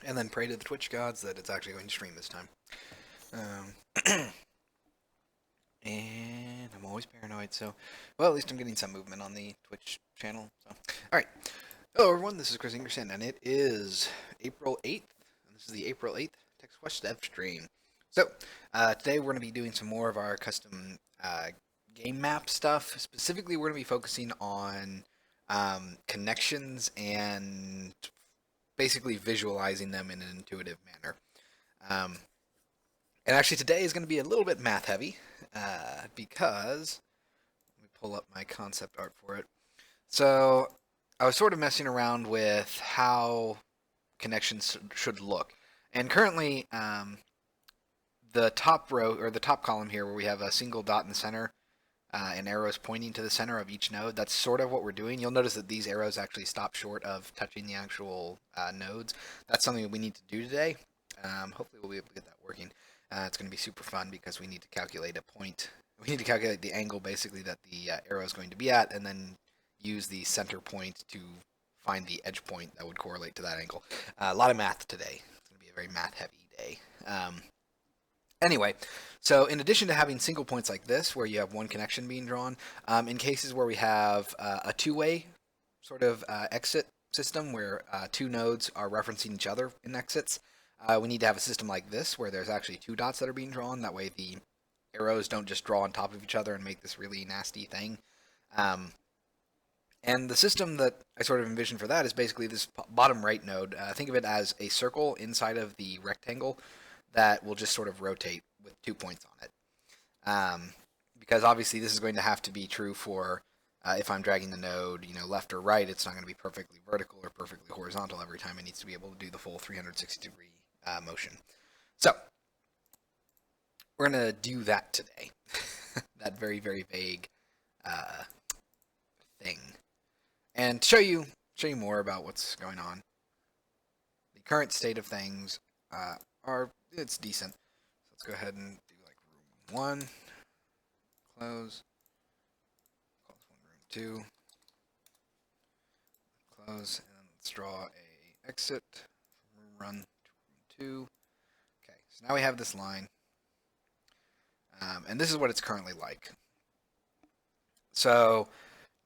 and then pray to the Twitch gods that it's actually going to stream this time. Um, and I'm always paranoid, so, well, at least I'm getting some movement on the Twitch channel. So, all right. Hello, everyone. This is Chris Ingerson, and it is April 8th. And this is the April 8th Text Quest Devstream. So, today we're going to be doing some more of our custom game map stuff. Specifically, we're going to be focusing on connections and basically visualizing them in an intuitive manner. And actually, today is going to be a little bit math heavy because let me pull up my concept art for it. So, I was sort of messing around with how connections should look. And currently, the top row, or the top column here, where we have a single dot in the center and arrows pointing to the center of each node, that's sort of what we're doing. You'll notice that these arrows actually stop short of touching the actual nodes. That's something that we need to do today. Hopefully we'll be able to get that working. It's going to be super fun because we need to calculate a point. We need to calculate the angle, basically, that the arrow is going to be at, and then use the center point to find the edge point that would correlate to that angle. A lot of math today. It's going to be a very math-heavy day. Anyway, so in addition to having single points like this, where you have one connection being drawn, in cases where we have a two-way sort of exit system where two nodes are referencing each other in exits, we need to have a system like this where there's actually two dots that are being drawn. That way the arrows don't just draw on top of each other and make this really nasty thing. And the system that I sort of envision for that is basically this bottom right node. Think of it as a circle inside of the rectangle that will just sort of rotate with 2 points on it. Because obviously this is going to have to be true for if I'm dragging the node, left or right. It's not going to be perfectly vertical or perfectly horizontal every time. It needs to be able to do the full 360-degree motion. So we're going to do that today. That very, very vague thing. And to show you more about what's going on, the current state of things it's decent. So let's go ahead and do like room 1, close, call this one room 2, close, and let's draw a exit from room 1 to room 2. Okay, so now we have this line, and this is what it's currently like. So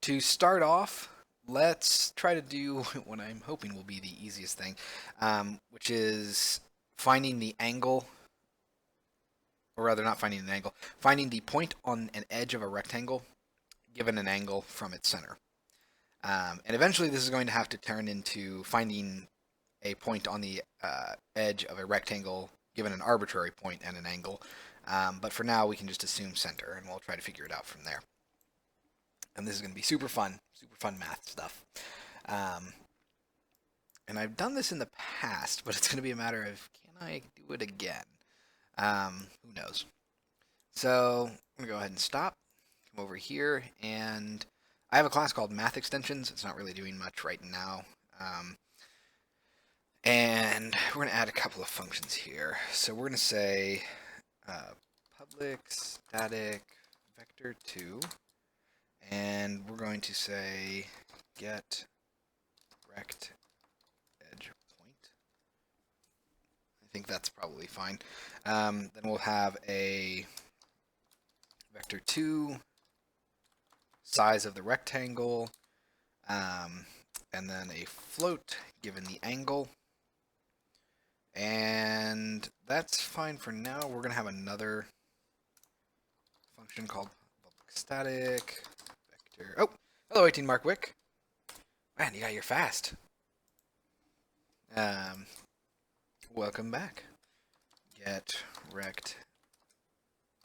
to start off, let's try to do what I'm hoping will be the easiest thing, which is finding the angle, or rather not finding an angle, finding the point on an edge of a rectangle given an angle from its center. And eventually this is going to have to turn into finding a point on the edge of a rectangle given an arbitrary point and an angle. But for now we can just assume center, and we'll try to figure it out from there. And this is going to be super fun math stuff. And I've done this in the past, but it's going to be a matter of, can I do it again? Who knows? So I'm going to go ahead and stop, come over here, and I have a class called Math Extensions. It's not really doing much right now. And we're going to add a couple of functions here. So we're going to say public static vector2, and we're going to say get rect edge point. I think that's probably fine. Then we'll have a vector2 size of the rectangle, and then a float given the angle. And that's fine for now. We're going to have another function called public static vector. Oh, hello, 18 Mark Wick. Man, you got here fast. Welcome back. Get rect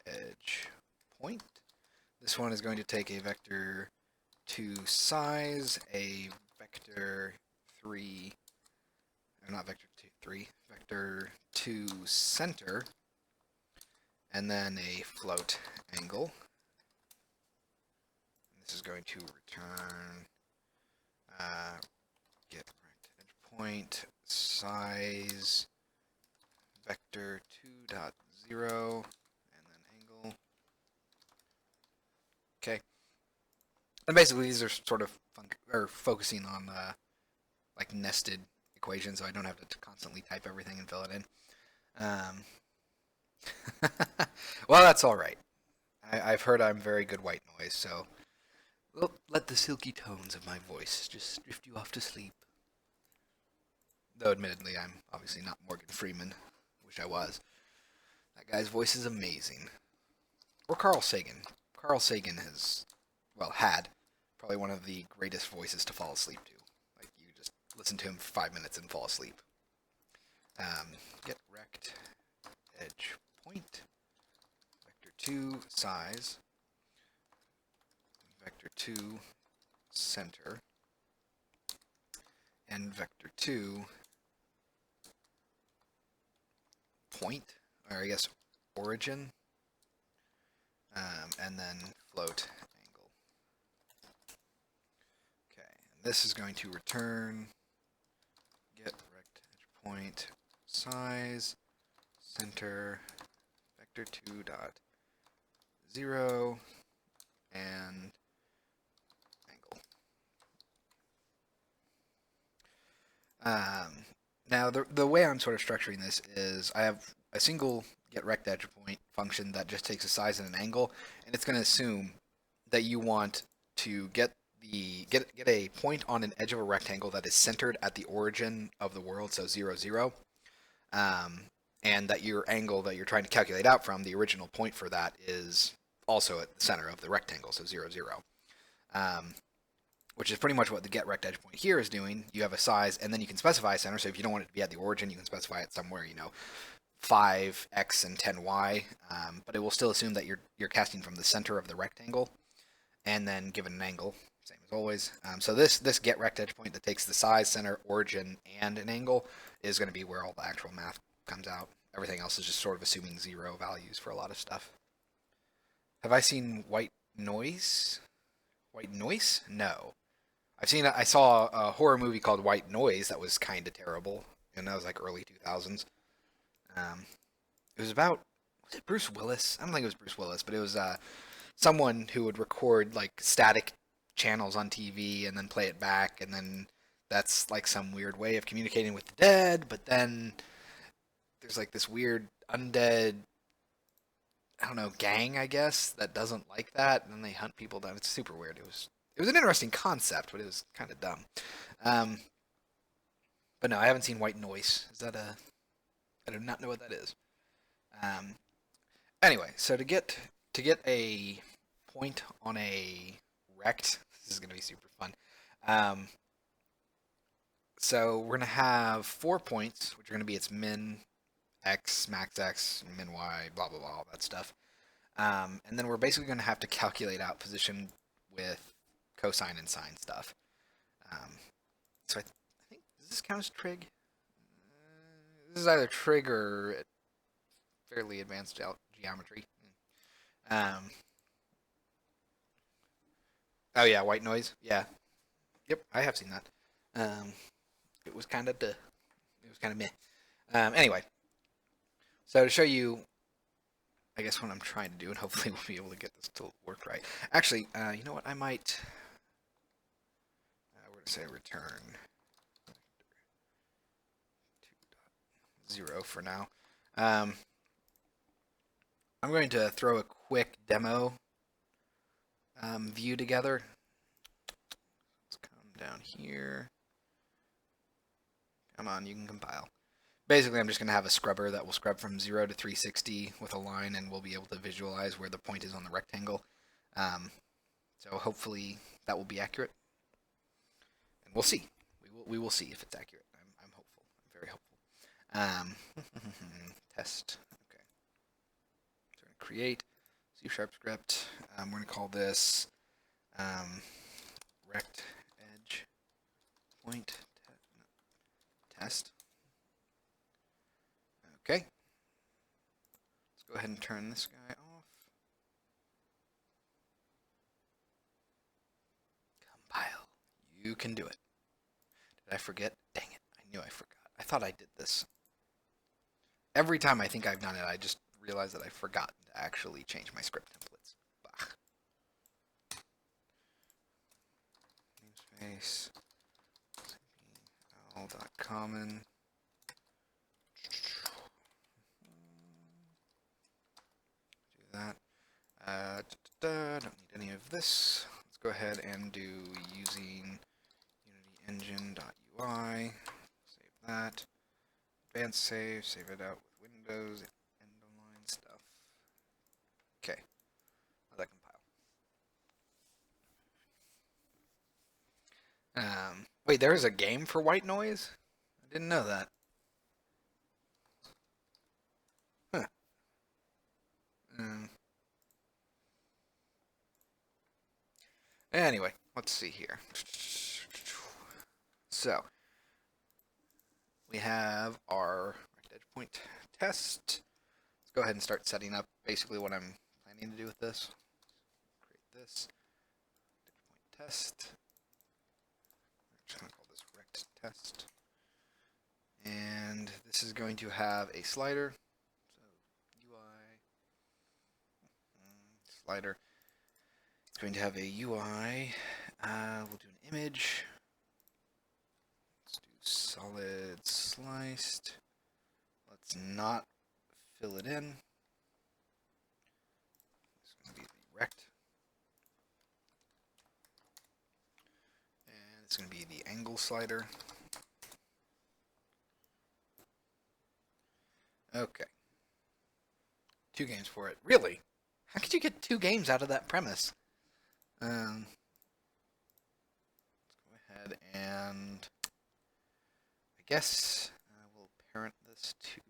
edge point. This one is going to take a vector 2 size, a vector 3, not vector 2, 3, vector 2 center, and then a float angle. And this is going to return get rect edge point size vector 2.0 and then angle. Okay. And basically these are sort of focusing on like nested equation, so I don't have to constantly type everything and fill it in. Um, well, that's all right. I've heard I'm very good white noise, so let the silky tones of my voice just drift you off to sleep. Though, admittedly, I'm obviously not Morgan Freeman. Wish I was. That guy's voice is amazing. Or Carl Sagan. Carl Sagan has, well, had probably one of the greatest voices to fall asleep to. Like, you just listen to him for 5 minutes and fall asleep. Get rect edge point. Vector 2 size. Vector 2 center. And vector 2 point, or I guess origin, and then float angle. Okay, and this is going to return get rect edge point size center vector 2 dot 0 and angle. Now, the way I'm sort of structuring this is I have a single get rect edge point function that just takes a size and an angle, and it's going to assume that you want to get a point on an edge of a rectangle that is centered at the origin of the world, so 0, 0, and that your angle that you're trying to calculate out from, the original point for that, is also at the center of the rectangle, so 0, 0. Which is pretty much what the get rect edge point here is doing. You have a size, and then you can specify a center. So if you don't want it to be at the origin, you can specify it somewhere, 5x and 10y. But it will still assume that you're casting from the center of the rectangle, and then given an angle, same as always. So this get rect edge point that takes the size, center, origin, and an angle is going to be where all the actual math comes out. Everything else is just sort of assuming 0 values for a lot of stuff. Have I seen white noise? White noise? No. I saw a horror movie called White Noise that was kind of terrible, and that was like early 2000s. It was about, was it Bruce Willis? I don't think it was Bruce Willis, but it was someone who would record like static channels on TV and then play it back, and then that's like some weird way of communicating with the dead, but then there's like this weird undead, I don't know, gang, I guess, that doesn't like that, and then they hunt people down. It's super weird. It was an interesting concept, but it was kind of dumb. But no, I haven't seen White Noise. I do not know what that is. Anyway, so to get a point on a rect, this is going to be super fun. So we're going to have 4 points, which are going to be its min x, max x, min y, blah, blah, blah, all that stuff. And then we're basically going to have to calculate out position with cosine and sine stuff. So I think, does this count as trig? This is either trig or fairly advanced geometry. Oh yeah, white noise. Yeah. Yep, I have seen that. It was kind of meh. Anyway, so to show you, I guess what I'm trying to do, and hopefully we'll be able to get this to work right. Actually, you know what? I might. We're going to say return 2.0 for now. I'm going to throw a quick demo view together. Let's come down here. Come on, you can compile. Basically, I'm just going to have a scrubber that will scrub from 0 to 360 with a line, and we'll be able to visualize where the point is on the rectangle. So hopefully that will be accurate. And we'll see. We will see if it's accurate. I'm hopeful. I'm very hopeful. Test. Okay. So we're going to create C# script. We're going to call this rect edge point test. Okay. Let's go ahead and turn this guy off. Compile. You can do it. Did I forget? Dang it. I knew I forgot. I thought I did this. Every time I think I've done it, I just realize that I've forgotten to actually change my script templates. Bah. Namespace. all.common. Do that. Don't need any of this. Let's go ahead and do using UnityEngine.ui. Save that. Advanced save it out with Windows, end-of-line stuff. Okay, let that compile. Wait, there is a game for white noise? I didn't know that. Huh. Anyway, let's see here. So, we have our edge point test. Let's go ahead and start setting up basically what I'm planning to do with this. Create this edge point test. I'm just going to call this rect test. And this is going to have a slider. So UI slider. It's going to have a UI. We'll do an image. Let's do solid sliced. Let's not fill it in. It's going to be the rect. And it's going to be the angle slider. Okay. 2 games for it. Really? How could you get 2 games out of that premise? Let's go ahead and I guess we'll parent this to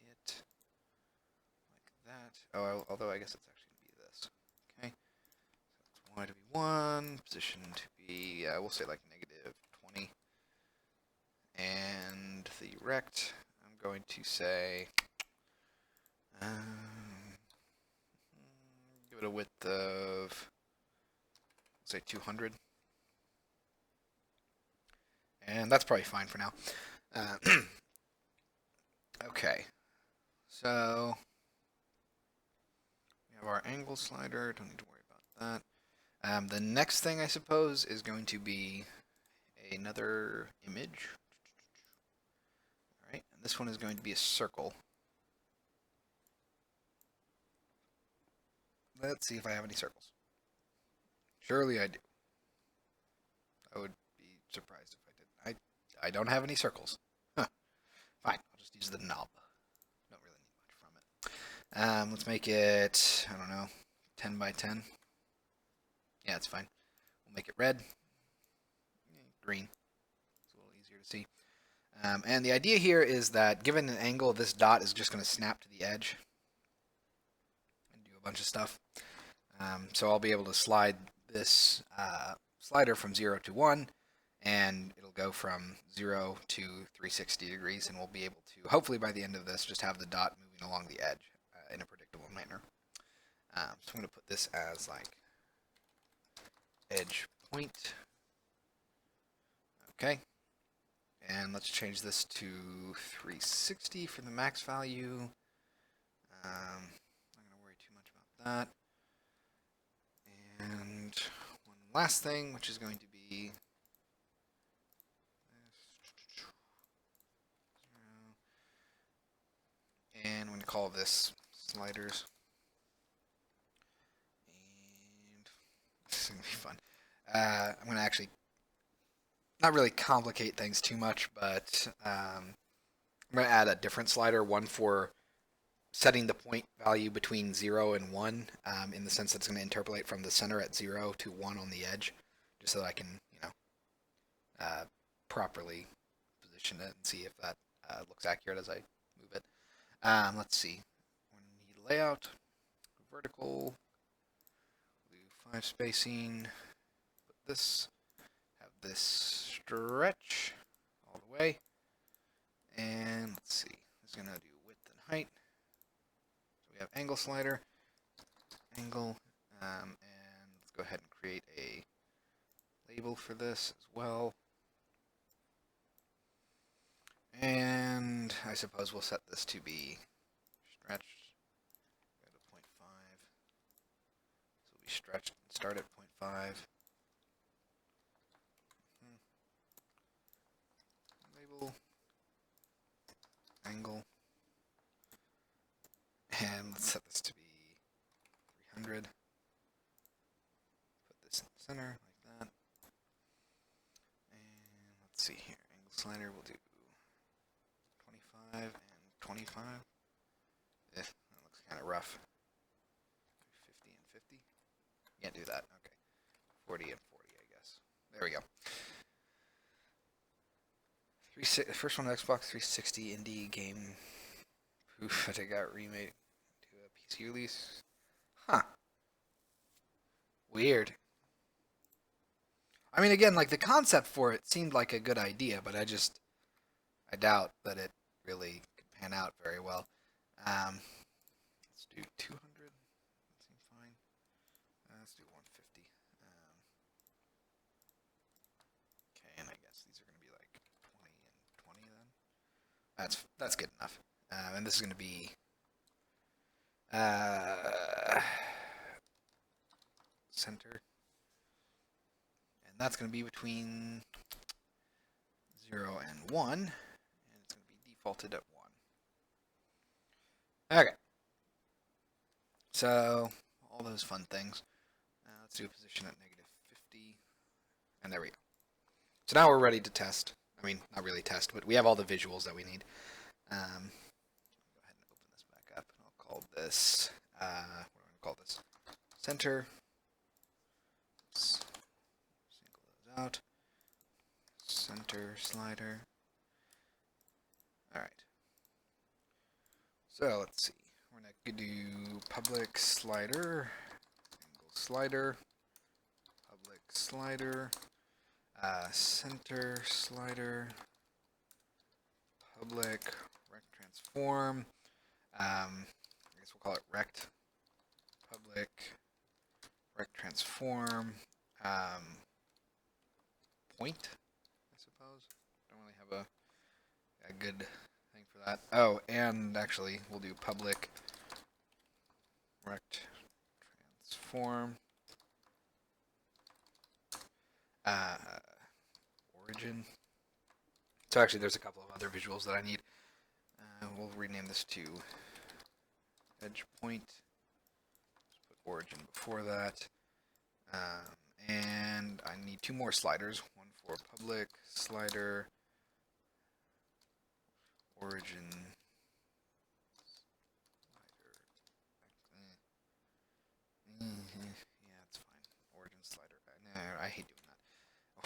it like that. Oh, although I guess it's actually going to be this. Okay. So it's y to be 1, position to be, we'll say like -20. And the rect, I'm going to say, give it a width of, say 200. And that's probably fine for now. Okay. So we have our angle slider. Don't need to worry about that. The next thing, I suppose, is going to be another image. All right. And this one is going to be a circle. Let's see if I have any circles. Surely I do. I would be surprised if I didn't. I don't have any circles. Huh. Fine, I'll just use the knob. Don't really need much from it. Let's make it, I don't know, 10 by 10. Yeah, it's fine. We'll make it red. Green. It's a little easier to see. And the idea here is that given an angle, this dot is just going to snap to the edge and do a bunch of stuff. So I'll be able to slide this slider from 0 to 1, and it'll go from 0 to 360 degrees, and we'll be able to, hopefully by the end of this, just have the dot moving along the edge in a predictable manner. So I'm going to put this as like edge point. Okay. And let's change this to 360 for the max value. I'm not going to worry too much about that. And one last thing, which is going to be and I'm going to call this sliders. And this is going to be fun. I'm going to actually not really complicate things too much, but I'm going to add a different slider, one for setting the point value between 0 and 1, in the sense that it's going to interpolate from the center at 0 to 1 on the edge, just so that I can, properly position it and see if that looks accurate as I move it. Let's see. We need layout, vertical, do 5 spacing, put this, have this stretch all the way, and let's see. It's going to do width and height. We have angle slider, angle, and let's go ahead and create a label for this as well. And I suppose we'll set this to be stretched. Go to 0.5. So we stretched and start at 0.5. set this to be 300. Put this in the center like that. And let's see here. Angle slider, we'll do 25 and 25. That looks kind of rough. 50 and 50. Can't do that. Okay. 40 and 40, I guess. There we go. First one, Xbox 360 indie game. Poof, it got remade to a PC release. Huh. Weird. I mean, again, like the concept for it seemed like a good idea, but I doubt that it really could pan out very well. Let's do 200. That seems fine. Let's do 150. Okay, and I guess these are going to be like 20 and 20 then. That's good enough. And this is going to be center, and that's going to be between 0 and 1, and it's going to be defaulted at 1. Okay. So, all those fun things. Let's do a position at -50, and there we go. So now we're ready to test. I mean, not really test, but we have all the visuals that we need. Go ahead and open this back up, and I'll call this, what am I going to call this? Center. Let's single those out. Center slider. Alright. So let's see. We're going to do public slider, angle slider, public slider, center slider, public rect transform. I guess we'll call it rect. Public rect transform. Point, I suppose. Don't really have a good thing for that. Oh, and actually, we'll do public rect transform. Origin. So actually, there's a couple of other visuals that I need. We'll rename this to edge point. Put origin before that. And I need 2 more sliders. One for public slider, origin slider. Yeah, it's fine. Origin slider. No, I hate doing that.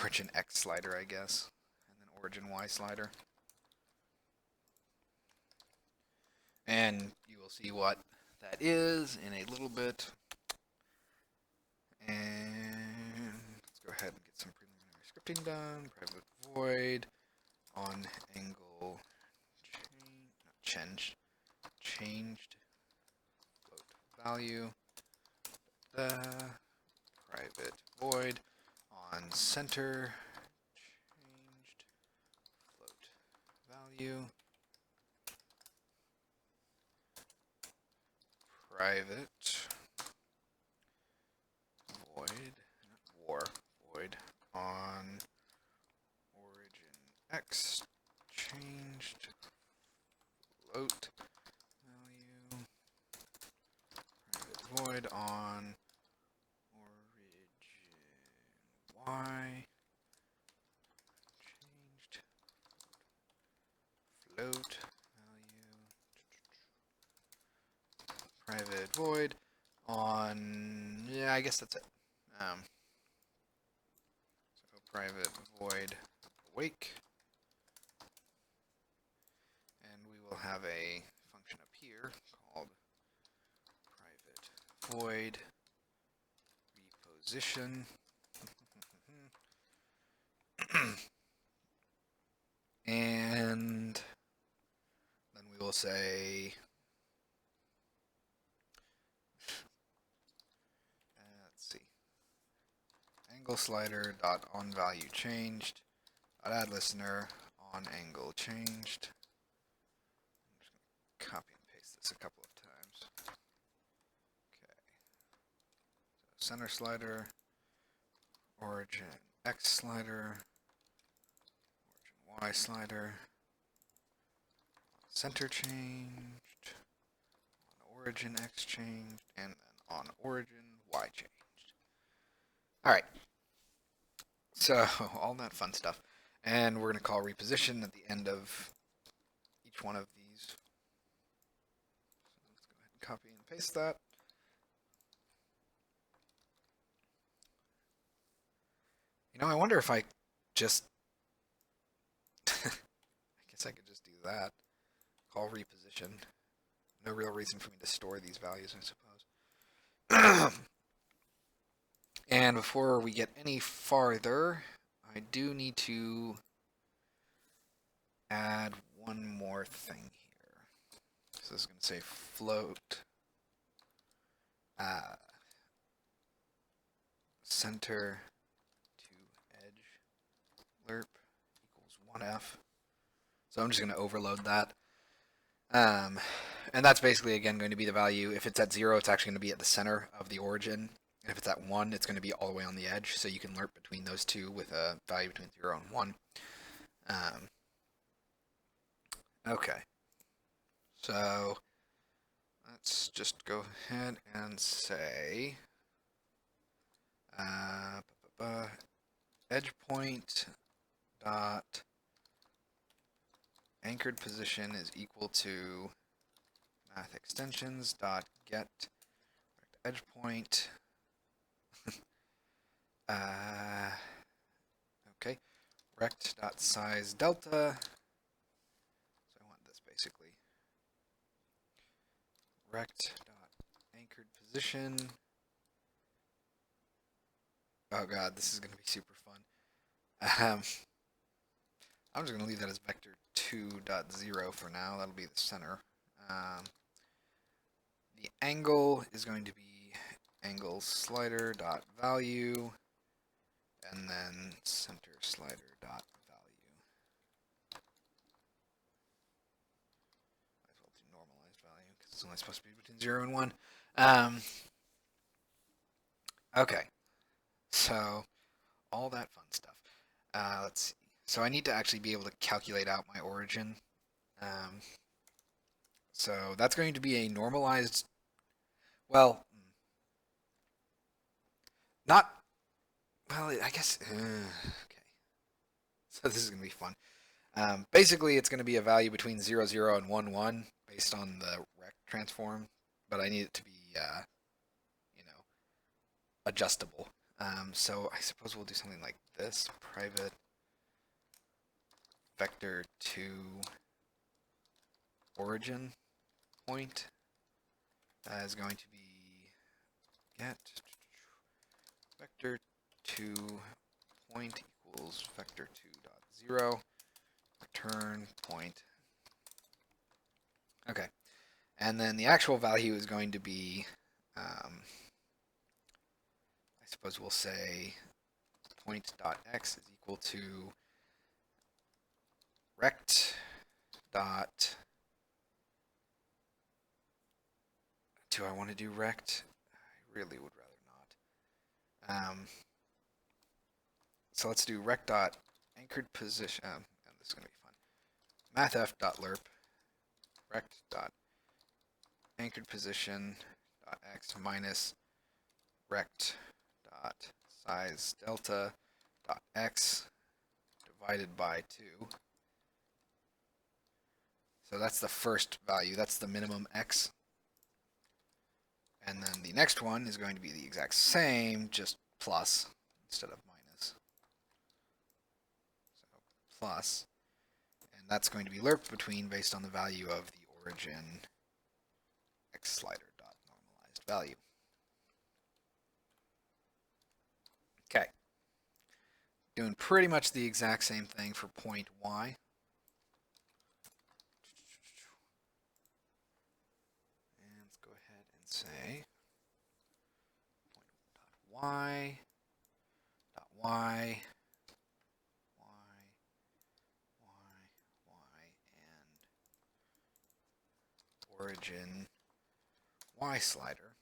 Origin X slider, I guess, and then origin Y slider. And you will see what that is in a little bit. And let's go ahead and get some preliminary scripting done. Private void on angle changed float value. Private void on center changed float value. Private void on origin X changed float value. Private void on origin Y changed float value. Private void on, yeah, I guess that's it. So private void awake, and we will have a function up here called private void reposition. And then we will say angle slider dot on value changed dot add listener on angle changed. I'm just going to copy and paste this a couple of times. Okay. So center slider, origin X slider, origin Y slider, center changed, on origin x changed, and then on origin y changed. All right. So all that fun stuff. And we're going to call reposition at the end of each one of these. So let's go ahead and copy and paste that. You know, I wonder if I just... I guess I could just do that. Call reposition. No real reason for me to store these values, I suppose. And before we get any farther, I do need to add one more thing here. So this is going to say float center to edge lerp equals 1f. So I'm just going to overload that. And that's basically, again, going to be the value. If it's at 0, it's actually going to be at the center of the origin. And if it's at 1, it's going to be all the way on the edge. So you can lerp between those two with a value between 0 and 1. Okay. So let's just go ahead and say edge point dot anchored position is equal to math extensions dot get edge point. Okay, rect dot size delta. So I want this basically. Rect dot anchored position. Oh god, this is going to be super fun. I'm just going to leave that as vector 2.0 for now. That'll be the center. The angle is going to be angle slider dot value, and then center slider dot value. Might as well do normalized value because it's only supposed to be between 0 and 1. Okay, so all that fun stuff. Let's see. So I need to actually be able to calculate out my origin. So that's going to be a normalized, well, not, well, I guess, okay. So this is going to be fun. Basically, it's going to be a value between 0, 0 and 1, 1 based on the rect transform, but I need it to be, you know, adjustable. So I suppose we'll do something like this. Private vector to origin point is going to be get vector to point equals vector 2.0 return point. Okay, and then the actual value is going to be I suppose we'll say point.x is equal to rect dot, do I want to do rect? I really would rather not. So let's do rect dot anchored position. And this is going to be fun. Mathf dot lerp rect dot anchored position dot x minus rect dot size delta dot x divided by 2. So that's the first value. That's the minimum x. And then the next one is going to be the exact same, just plus instead of minus. So plus. And that's going to be lerped between based on the value of the origin x slider dot normalized value. Okay. Doing pretty much the exact same thing for point y. And let's go ahead and say point y dot y and origin y slider.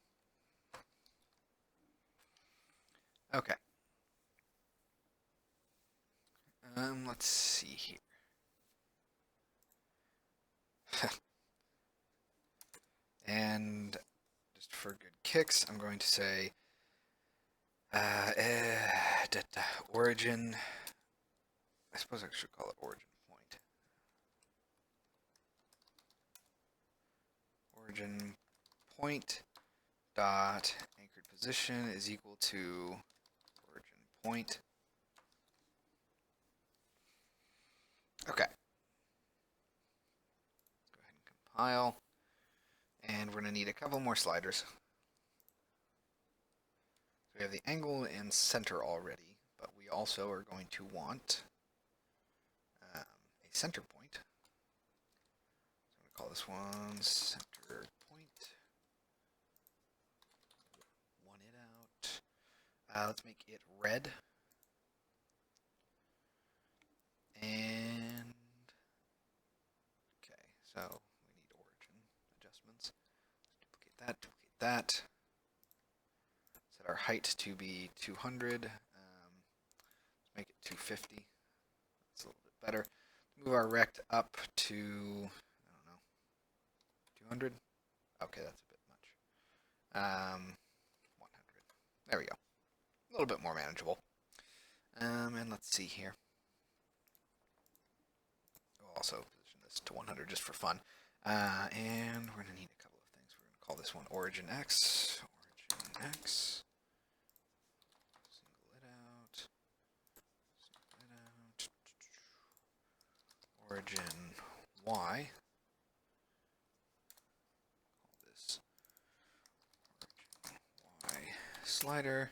Okay. Let's see here. And just for good kicks, I'm going to say origin. I suppose I should call it origin point. Origin point dot anchored position is equal to origin point. Okay. Let's go ahead and compile. And we're going to need a couple more sliders. So we have the angle and center already, but we also are going to want a center point. So I'm going to call this one center point. One it out. Let's make it red. And okay, so we need origin adjustments. Duplicate that, duplicate that. Set our height to be 200. Let's make it 250. That's a little bit better. Move our rect up to, I don't know, 200. Okay, that's a bit much. 100. There we go. A little bit more manageable. And let's see here. We'll also position this to 100 just for fun. And we're going to need a couple of things. We're going to call this one origin X. Origin X. Single it out. Single it out. Origin Y. Call this origin Y slider.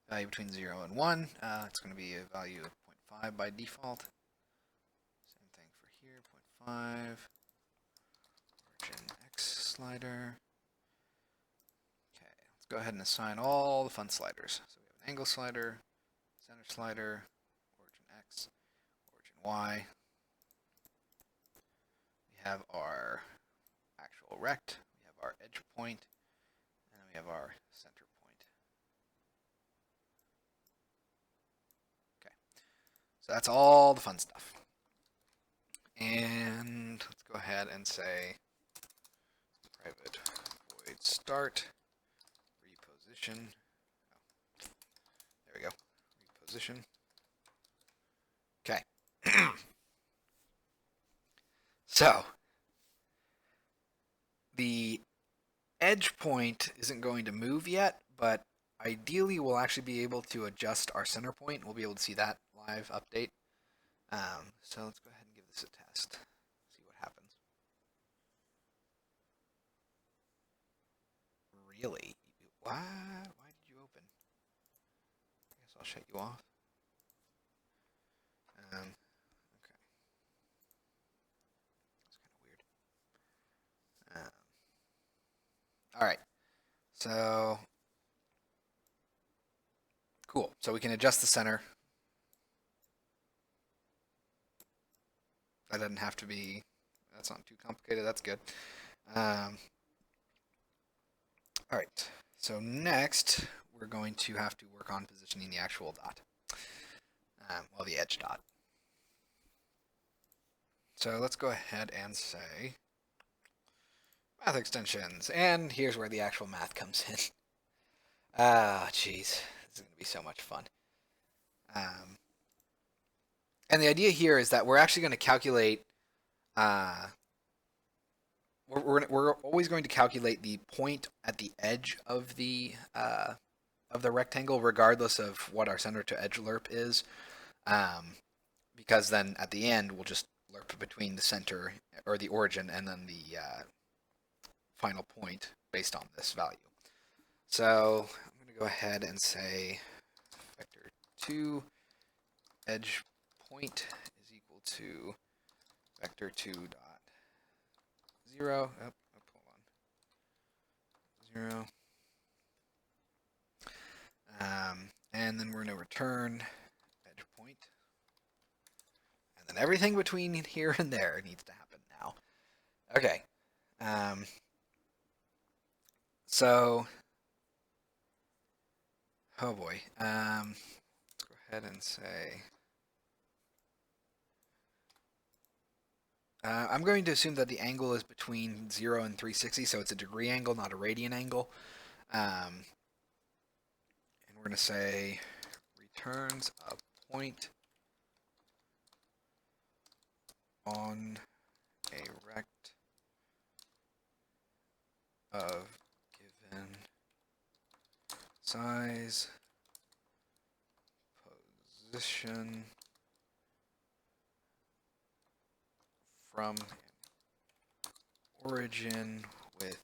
Value between 0 and 1. It's going to be a value of 0.5 by default. Same thing for here, 0.5. Origin X slider. Okay, let's go ahead and assign all the fun sliders. So we have an angle slider, center slider, origin X, origin Y. We have our actual rect, we have our edge point, and we have our center point. Okay, so that's all the fun stuff. And let's go ahead and say private void start reposition. Oh, there we go. Reposition. Okay. So the edge point isn't going to move yet, but ideally we'll actually be able to adjust our center point. We'll be able to see that live update. So let's go ahead and give this a test. See what happens. Really? Why did you open? I guess I'll shut you off. Okay. That's kind of weird. All right. So cool. So we can adjust the center. That doesn't have to be. That's not too complicated. That's good. All right. So next, we're going to have to work on positioning the actual dot. Well, the edge dot. So let's go ahead and say math extensions. And here's where the actual math comes in. Ah, jeez. This is going to be so much fun. And the idea here is that we're actually going to calculate, we're always going to calculate the point at the edge of the rectangle, regardless of what our center to edge lerp is, because then at the end we'll just lerp between the center or the origin and then the final point based on this value. So I'm going to go ahead and say vector 2 edge point is equal to vector 2 dot 0. Oh, hold on. 0. And then we're going to return edge point. And then everything between here and there needs to happen now. Okay. So, oh boy. Let's go ahead and say I'm going to assume that the angle is between 0 and 360, so it's a degree angle, not a radian angle. And we're going to say returns a point on a rect of given size, position from origin with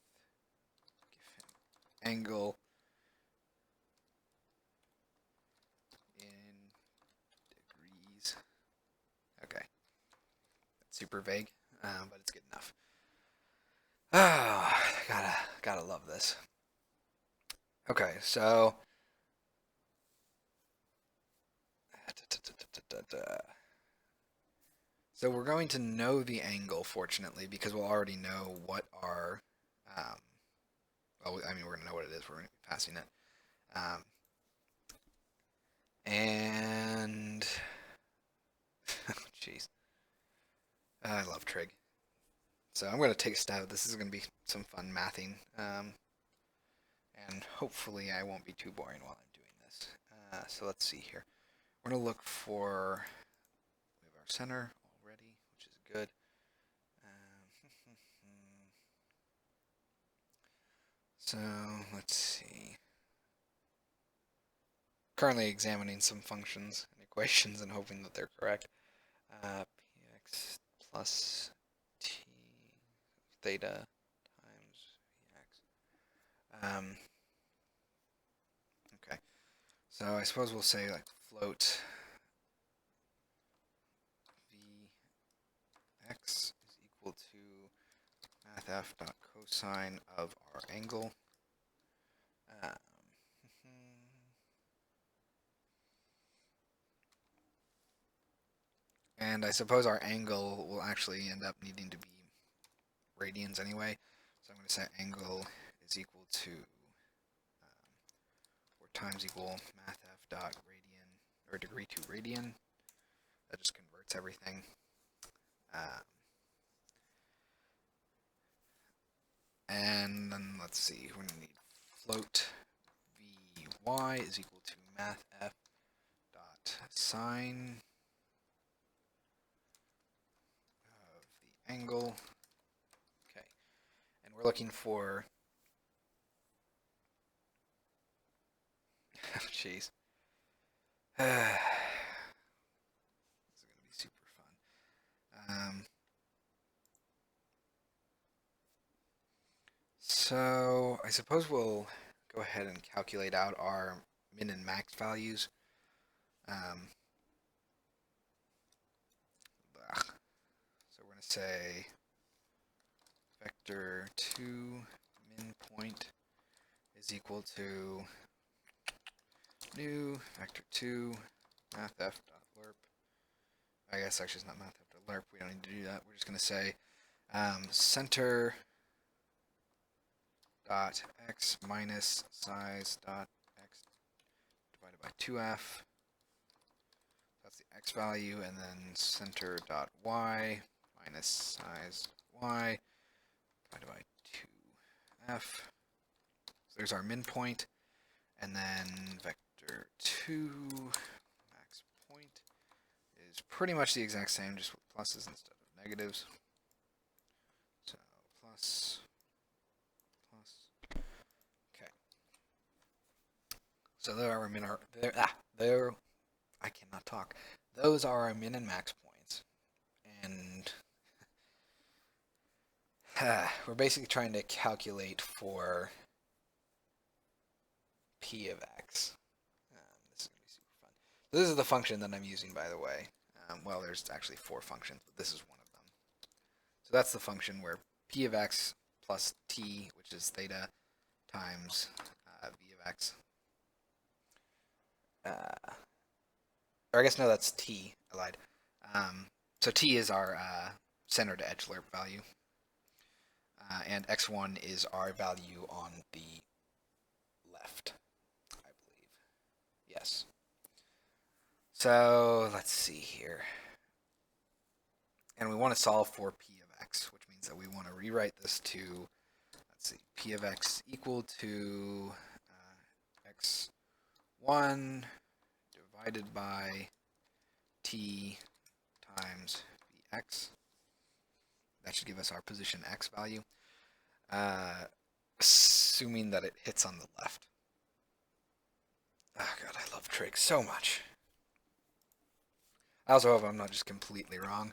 given angle in degrees. Okay, that's super vague, but it's good enough. Oh, gotta love this. Okay, so we're going to know the angle, fortunately, because we'll already know what our um, well, I mean, we're gonna know what it is. We're gonna be passing it, and jeez, I love trig. So I'm gonna take a stab. This is gonna be some fun mathing, and hopefully I won't be too boring while I'm doing this. So let's see here. We're gonna look for we have our center already, which is good. So let's see. Currently examining some functions and equations and hoping that they're correct. Px plus t theta times vx. Okay, so I suppose we'll say like float vx is equal to mathf dot cosine of our angle. And I suppose our angle will actually end up needing to be radians anyway. So I'm going to say angle is equal to, or times equal mathf dot radian, or degree to radian. That just converts everything. And then let's see, we're going to need float vy is equal to mathf dot sine of the angle. Okay, and we're looking for, jeez. This is going to be super fun. So I suppose we'll go ahead and calculate out our min and max values. So we're going to say vector 2 min point is equal to new vector 2 mathf.lerp. I guess actually it's not mathf.lerp. We don't need to do that. We're just going to say center dot x minus size dot x divided by 2f. That's the x value, and then center dot y minus size y divided by 2f. So there's our min point, and then vector 2 max point is pretty much the exact same, just with pluses instead of negatives. So plus. Okay. So there are our min. There. I cannot talk. Those are our min and max points, and we're basically trying to calculate for p of x. This is going to be super fun. So this is the function that I'm using, by the way. Well, there's actually 4 functions, but this is one of them. So that's the function where p of x plus t, which is theta, times v of x. Or I guess no, that's t. I lied. So t is our center to edge lerp value. And x1 is our value on the left, I believe. Yes. So let's see here. and we want to solve for p of x, which means that we want to rewrite this to, let's see, p of x equal to x1 divided by t times vx. That should give us our position x value, assuming that it hits on the left. Oh god, I love trig so much. I also hope I'm not just completely wrong.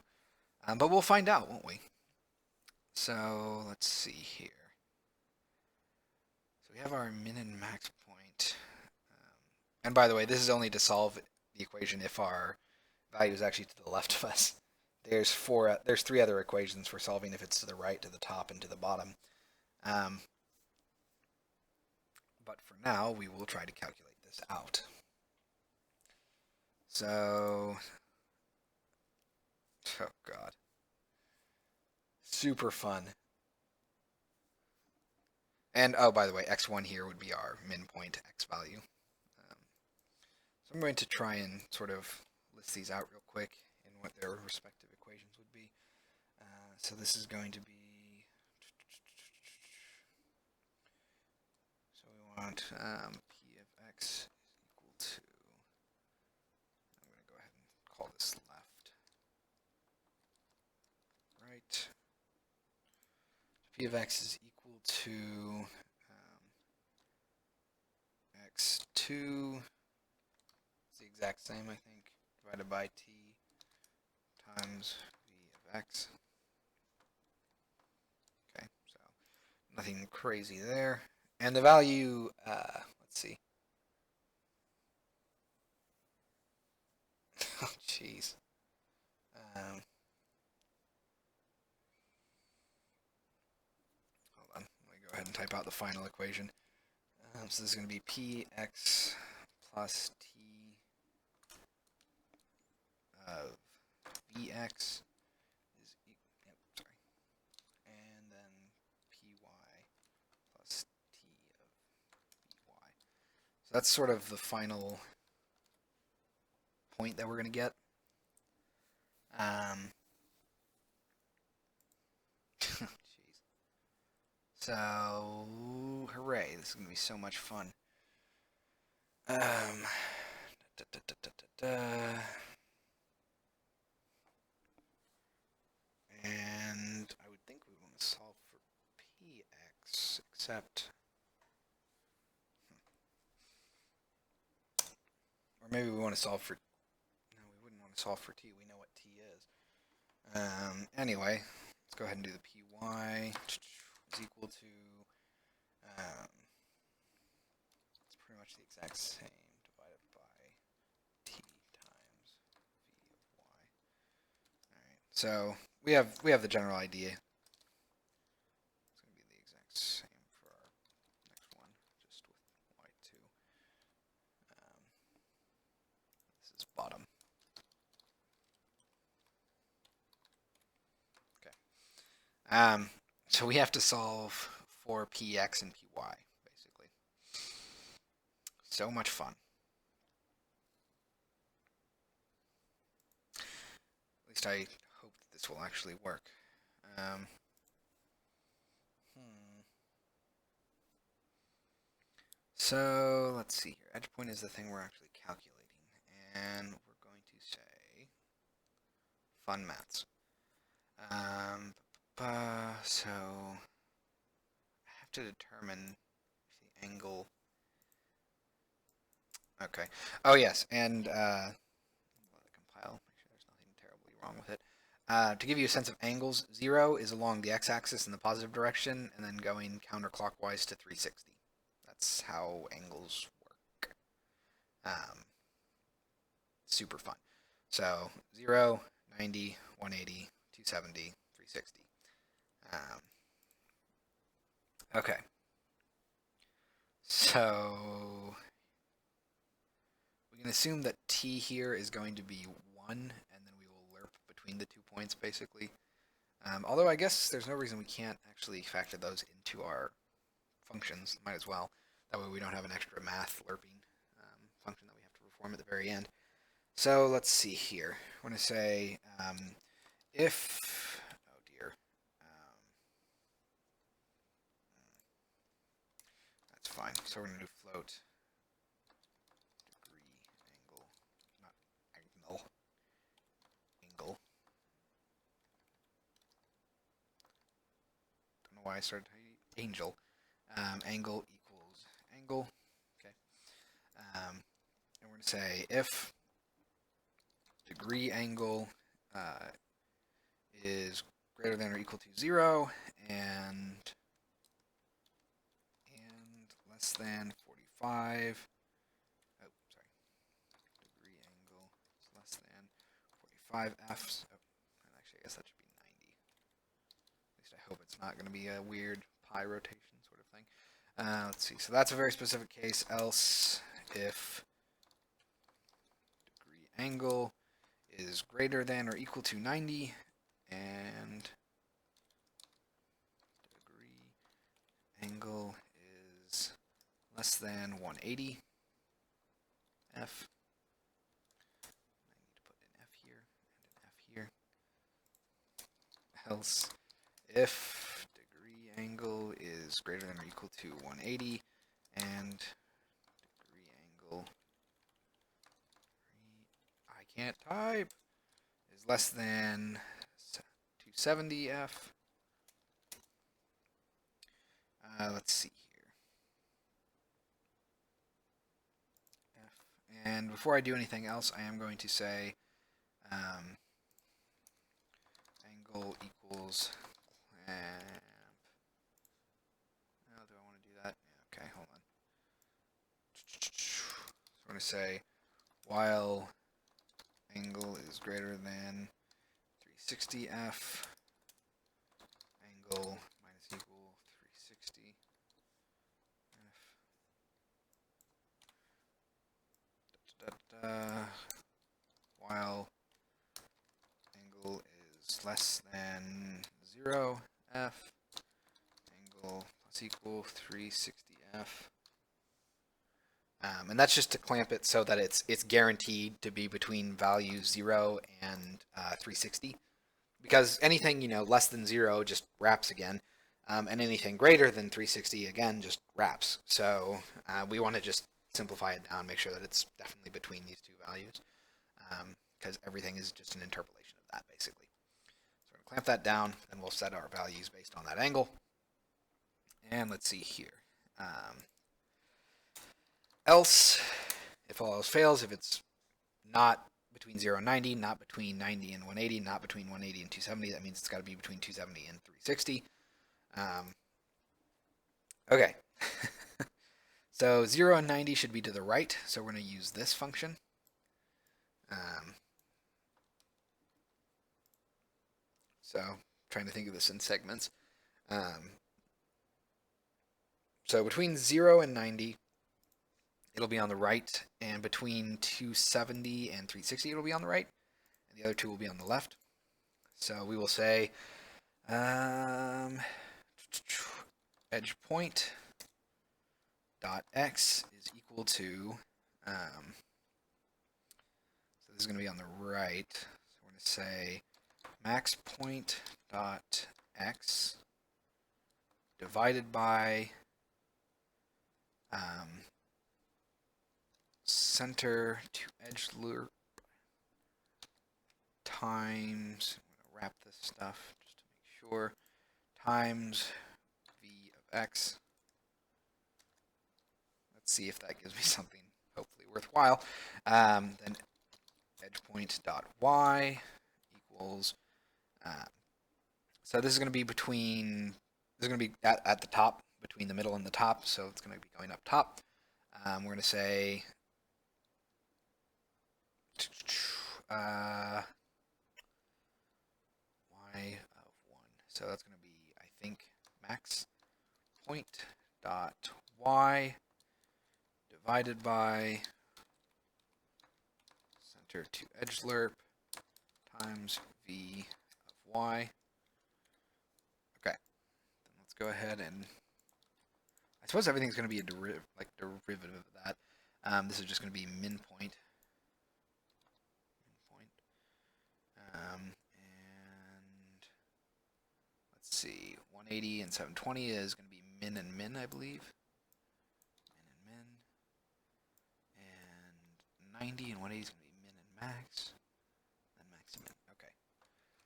But we'll find out, won't we? So let's see here. So we have our min and max point. And by the way, this is only to solve the equation if our value is actually to the left of us. There's three other equations for solving if it's to the right, to the top, and to the bottom. But for now, we will try to calculate this out. So, oh god. Super fun. And, oh, by the way, x1 here would be our min point x value. So I'm going to try and sort of list these out real quick in what their respective equations would be. So this is going to be, so we want p of x is equal to, I'm going to go ahead and call this left, right. P of x is equal to x2, it's the exact same, I think, divided by t times v of x. Okay, so nothing crazy there. And the value, let's see. Oh, jeez. Hold on, let me go ahead and type out the final equation. So this is going to be px plus t of vx is sorry, and then py plus t of vy. So that's sort of the final point that we're going to get. Jeez. So, hooray, this is going to be so much fun. And I would think we want to solve for px, except, or maybe we want to solve for, no, we wouldn't want to solve for t, we know what t is. Anyway, let's go ahead and do the py is equal to, it's pretty much the exact same, divided by t times v of y. Alright, so we have the general idea. It's going to be the exact same for our next one, just with y2. This is bottom. Okay. So we have to solve for px and py, basically. So much fun. At least I hope that this will actually work. So let's see here. Edge point is the thing we're actually calculating, and we're going to say fun maths. So I have to determine the angle. Okay. Oh yes, and let it compile. Make sure there's nothing terribly wrong with it. To give you a sense of angles, 0 is along the x-axis in the positive direction, and then going counterclockwise to 360. That's how angles work. Super fun. So 0, 90, 180, 270, 360. Okay. So we can assume that t here is going to be 1, and then we will lerp between the 2 points, basically. Although I guess there's no reason we can't actually factor those into our functions. Might as well. That way we don't have an extra math lerping function that we have to perform at the very end. So let's see here. I want to say if, oh dear, that's fine. So we're going to do float degree angle, not angle, angle. Don't know why I started angel. Angle equals angle. Okay. And we're going to say if degree angle is greater than or equal to 0 and less than 45. Oh, sorry. Degree angle is less than 45 f's. Oh, and actually, I guess that should be 90. At least I hope it's not going to be a weird pi rotation sort of thing. Let's see. So that's a very specific case. Else, if degree angle is greater than or equal to 90 and degree angle is less than 180 f. I need to put an f here and an f here. Else, if degree angle is greater than or equal to 180 and degree angle, I can't type, is less than 270 f. Let's see here. F. And before I do anything else, I am going to say angle equals clamp. Oh, do I want to do that? Yeah, okay, hold on. So I'm going to say while angle is greater than 360 f, angle minus equal 360 f. While angle is less than 0 f, angle plus equal 360 f. And that's just to clamp it so that it's guaranteed to be between values 0 and 360. Because anything, less than 0 just wraps again. And anything greater than 360, again, just wraps. So we want to just simplify it down, make sure that it's definitely between these two values. Because everything is just an interpolation of that, basically. So we're going to clamp that down, and we'll set our values based on that angle. And let's see here. Else, if all else fails, if it's not between 0 and 90, not between 90 and 180, not between 180 and 270, that means it's got to be between 270 and 360. Okay. So 0 and 90 should be to the right, so we're going to use this function. So trying to think of this in segments. So between 0 and 90, it'll be on the right, and between 270 and 360, it'll be on the right, and the other two will be on the left. So we will say edge point dot x is equal to, so this is going to be on the right, so we're going to say max point dot x divided by center to edge loop times, I'm going to wrap this stuff just to make sure, times v of x. Let's see if that gives me something hopefully worthwhile. Then edge point dot y equals, so this is going to be between, this is going to be at the top, between the middle and the top, so it's going to be going up top. We're going to say y of 1. So that's going to be, I think, max point dot y divided by center to edge lerp times v of y. Okay, then let's go ahead and, I suppose everything's going to be a derivative of that. This is just going to be min point. And see, 180 and 720 is going to be min and min, I believe. Min and min. And 90 and 180 is going to be min and max. And max and min. Okay.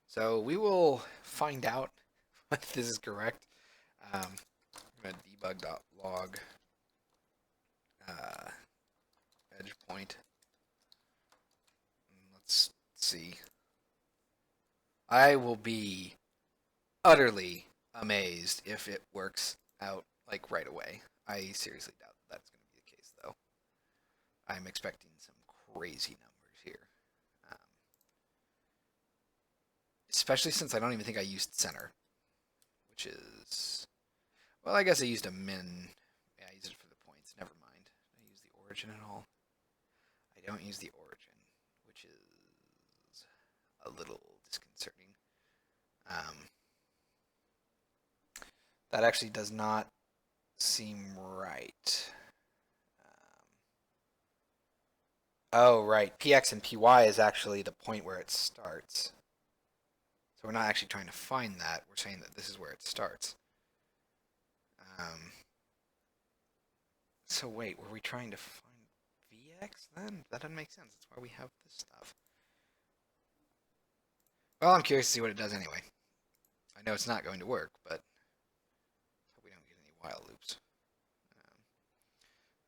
So we will find out if this is correct. I'm going to debug.log edge point. Let's see. I will be utterly amazed if it works out like right away. I seriously doubt that's going to be the case, though. I'm expecting some crazy numbers here. Especially since I don't even think I used center, which is, well, I guess I used a min. Yeah, I used it for the points. Never mind. I use the origin at all. I don't use the origin, which is a little disconcerting. That actually does not seem right. Oh, right. PX and PY is actually the point where it starts. So we're not actually trying to find that. We're saying that this is where it starts. So wait, were we trying to find VX then? That doesn't make sense. That's why we have this stuff. Well, I'm curious to see what it does anyway. I know it's not going to work, but hope we don't get any while loops.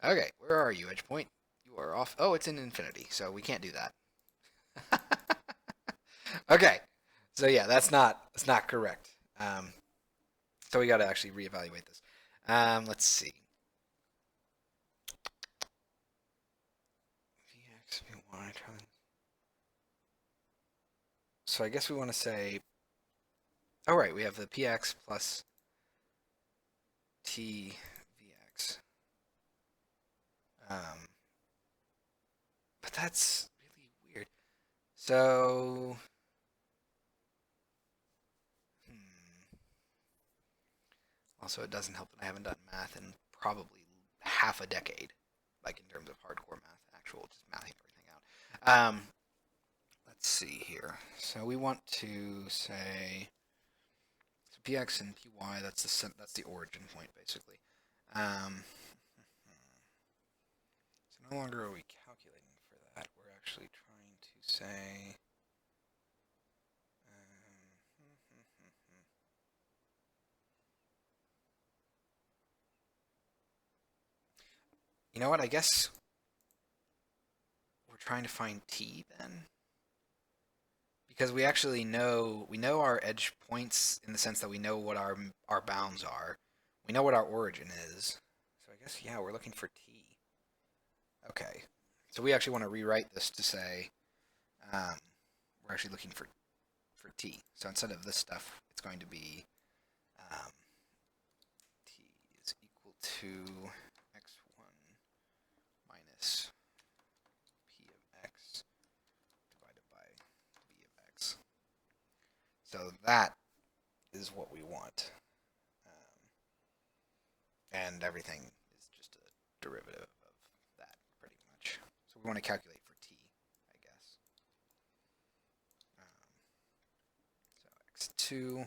Okay, where are you, edge point? You are off. Oh, it's in infinity, so we can't do that. Okay, so yeah, that's not correct. So we got to actually reevaluate this. Let's see. VX, VY, so I guess we want to say, oh right, we have the PX plus T VX. But that's really weird. So, also it doesn't help that I haven't done math in probably half a decade, like in terms of hardcore math, actual just mathing everything out. Let's see here. So we want to say so px and py. That's the origin point basically. So no longer are we calculating for that. We're actually trying to say. You know what? I guess we're trying to find t then. Because we actually know our edge points in the sense that we know what our bounds are. We know what our origin is. So I guess yeah, we're looking for t. Okay. So we actually want to rewrite this to say we're actually looking for t. So instead of this stuff, it's going to be t is equal to x1 minus p of x divided by b of x. So that is what we want. And everything is just a derivative of that, pretty much. So we want to calculate for t, I guess. So x2, and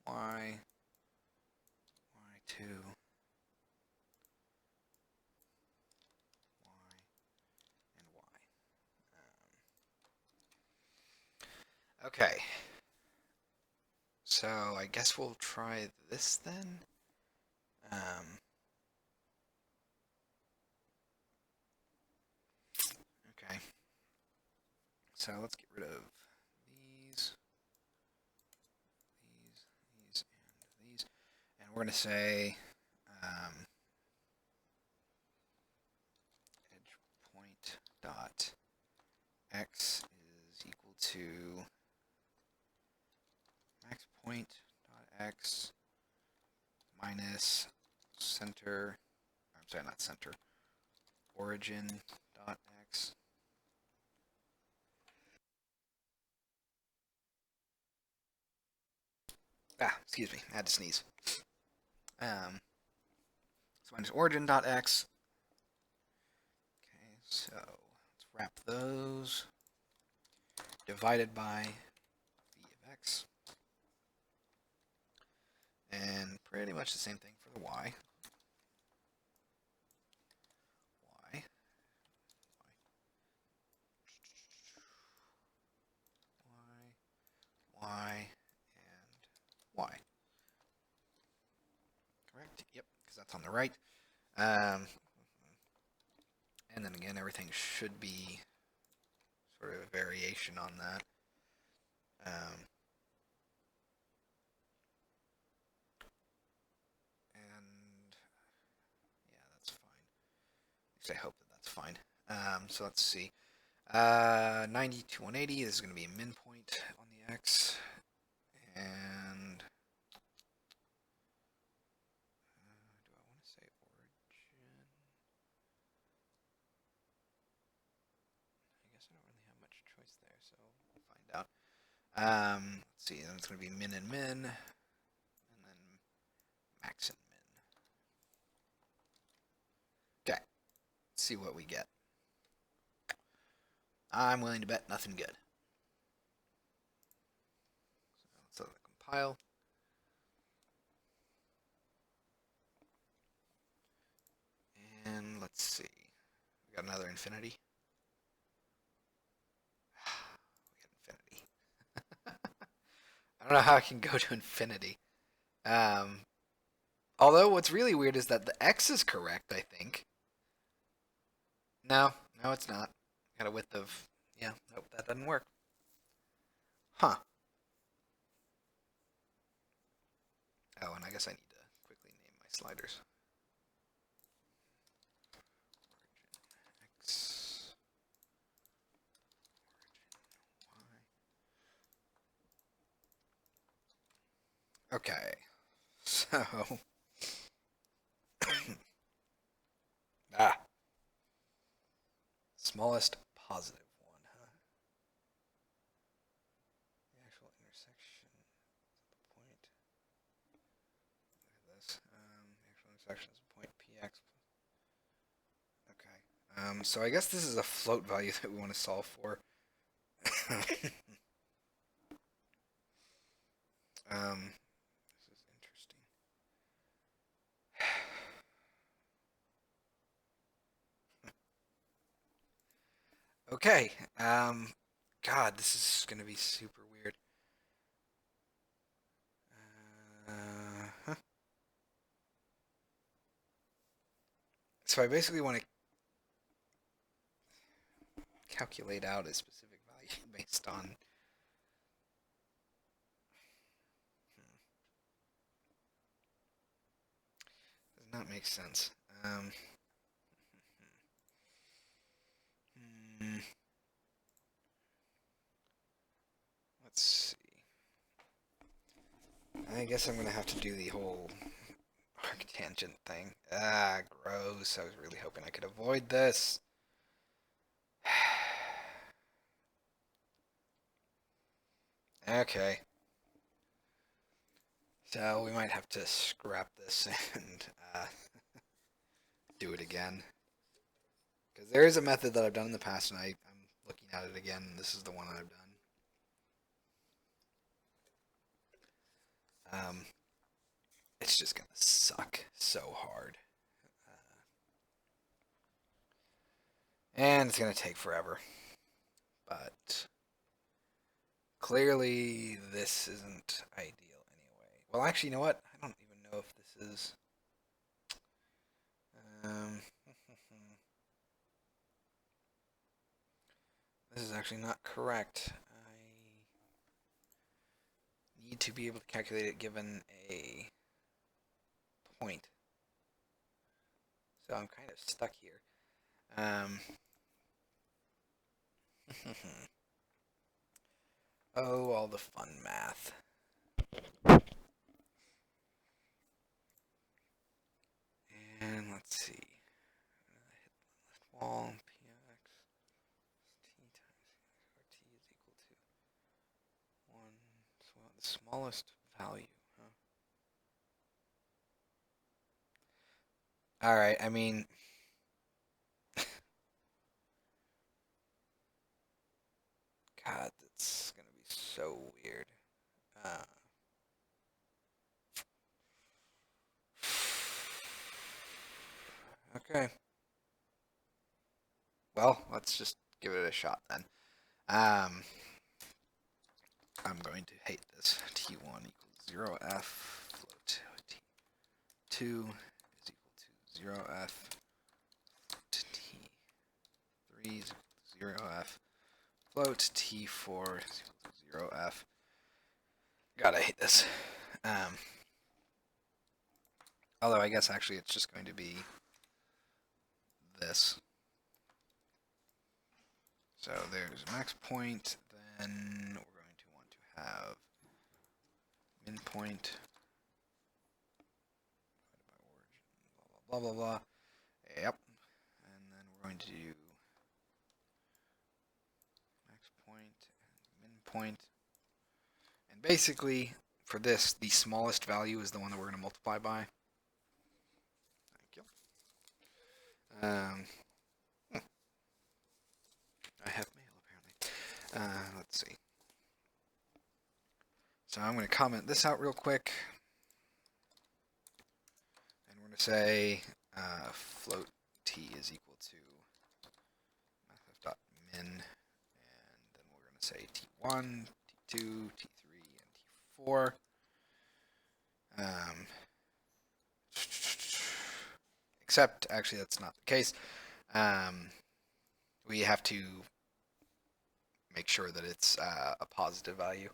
y, y2, y, and y. Okay. So I guess we'll try this then. Okay. So let's get rid of these, and these. And we're going to say edge point dot x is equal to max point dot x minus center, I'm sorry, not center, origin dot x. Excuse me, I had to sneeze. So minus origin dot x. Okay, so let's wrap those. Divided by And pretty much the same thing for the y. Y. Y, and Y. Correct? Yep, because that's on the right. And then again, everything should be sort of a variation on that. And yeah, that's fine. At least I hope that that's fine. So let's see. 90 to 180, this is going to be a min point on the x. And do I want to say origin? I guess I don't really have much choice there, so we'll find out. Let's see, then it's going to be min and min, and then max and min. Okay, let's see what we get. I'm willing to bet nothing good. So let's compile. And let's see. We got another infinity. We got infinity. I don't know how I can go to infinity. Although what's really weird is that the x is correct, I think. No, it's not. Got a width of, yeah, nope, that doesn't work. Huh. Oh, and I guess I need to quickly name my sliders. Origin x, origin y. Okay, so smallest positive one, huh? The actual intersection is the point. Look at this. The actual intersection is a point px. Okay. So I guess this is a float value that we want to solve for. This is interesting. Okay. God, this is gonna be super weird. Huh. So I basically want to calculate out a specific value based on. Does not make sense. Let's see. I guess I'm gonna have to do the whole arctangent thing. Ah, gross. I was really hoping I could avoid this. Okay. So we might have to scrap this and do it again. Because there is a method that I've done in the past, and I'm looking at it again. And this is the one I've done. It's just gonna suck so hard. And it's gonna take forever. But clearly this isn't ideal anyway. Well, actually, you know what? I don't even know if this is. This is actually not correct. I need to be able to calculate it given a point. So I'm kind of stuck here. Oh, all the fun math. And let's see. Hit the left wall. Px t times or t is equal to 1. So the smallest value, huh? All right. I mean, God, that's gonna be so weird. Okay. Well, let's just give it a shot then. I'm going to hate this. T1 equals 0f float T2 is equal to 0f float T3 is equal to 0f float T4 is equal to 0f. God, I hate this. Although I guess actually it's just going to be this. So there's max point, then we're going to want to have min point divided by origin, blah, blah, blah, blah. Yep. And then we're going to do max point and min point. And basically, for this, the smallest value is the one that we're going to multiply by. Thank you. I have mail, apparently. Let's see. So I'm going to comment this out real quick. And we're going to say float t is equal to mathf.min. And then we're going to say t1, t2, t3, and t4. Except, actually, that's not the case. We have to make sure that it's a positive value.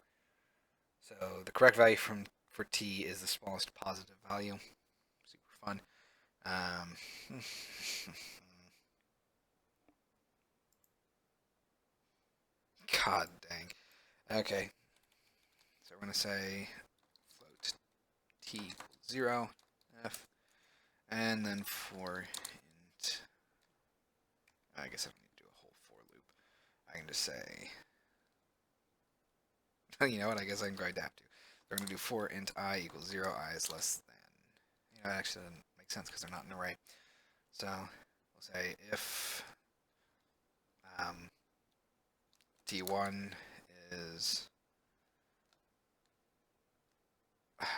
So the correct value for t is the smallest positive value. Super fun. God dang. Okay. So we're going to say float t equals 0, f, and then for int, I guess I don't need to do a whole for loop. I can just say, you know what, I guess I'm going to have to. We're going to do for int I equals 0, I is less than, you know, actually doesn't make sense because they're not an array. So we'll say if t1 is,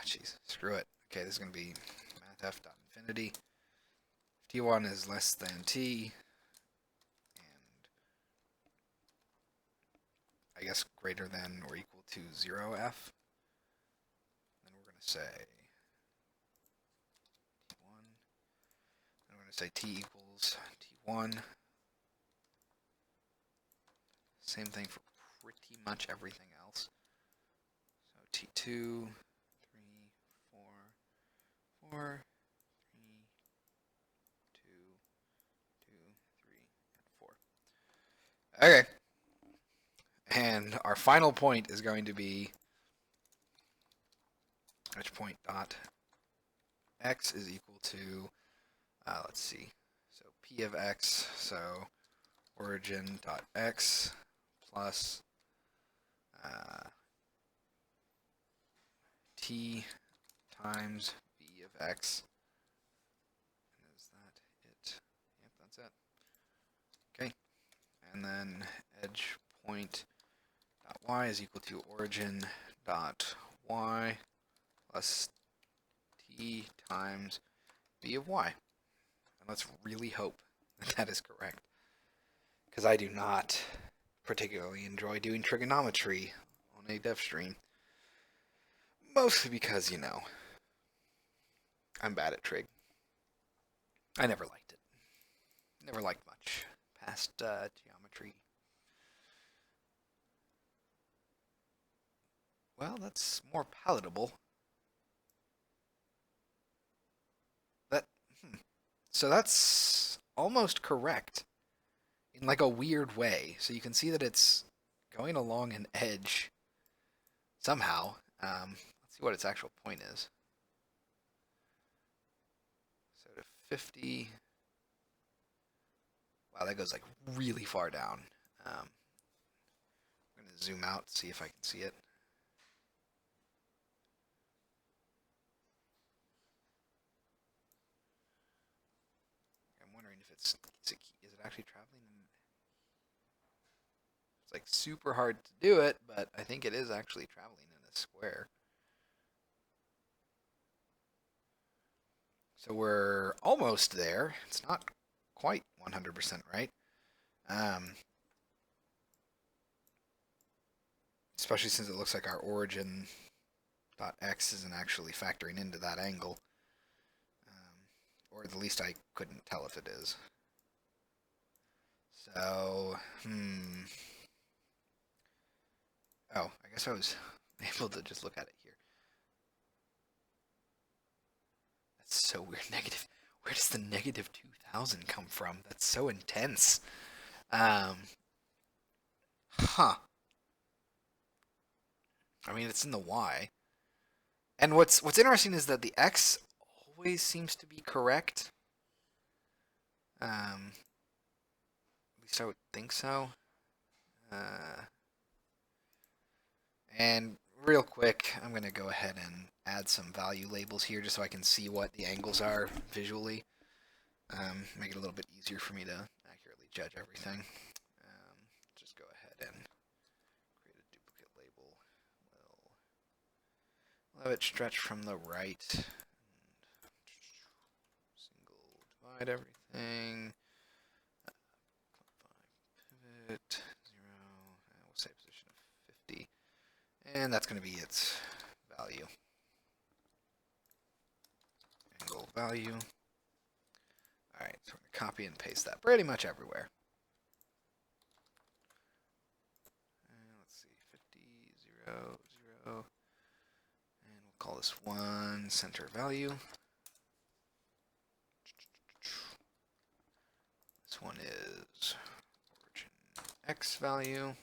jeez, screw it. Okay, this is going to be mathf.infinity. If t1 is less than t, and I guess greater than or equal to 0f, then we're going to say t1, and we're going to say t equals t1. Same thing for pretty much everything else. So t2, 3, 4, 4, 3, 2, 2, 3, and 4. Okay. And our final point is going to be which point dot x is equal to, let's see, so p of x, so origin dot x plus t times b of x. And is that it? Yep, that's it. Okay. And then edge point dot y is equal to origin dot y plus t times b of y. And let's really hope that that is correct, because I do not particularly enjoy doing trigonometry on a Devstream. Mostly because, you know, I'm bad at trig. I never liked it. Never liked much past geometry. Well, that's more palatable. So that's almost correct in like a weird way. So you can see that it's going along an edge somehow. Let's see what its actual point is. So to 50. Wow, that goes like really far down. I'm going to zoom out, see if I can see it. I'm wondering if is it actually traveling? It's like super hard to do it, but I think it is actually traveling in a square. So we're almost there. It's not quite 100% right. Um, Especially since it looks like our origin dot x isn't actually factoring into that angle. Or at least I couldn't tell if it is. So, Oh, I guess I was able to just look at it here. That's so weird. Negative. Where does the negative 2000 come from? That's so intense. Um, huh. I mean, it's in the y. And what's interesting is that the x always seems to be correct. At least I would think so. Uh, and real quick, I'm going to go ahead and add some value labels here just so I can see what the angles are visually. Make it a little bit easier for me to accurately judge everything. Just go ahead and create a duplicate label. We'll have it stretch from the right. And single divide everything. Pivot 0. And we'll say position of 50. And that's going to be its value. Angle value. Alright, so we're going to copy and paste that pretty much everywhere. And let's see, 50, 0, 0. And we'll call this 1 center value. This one is origin x value.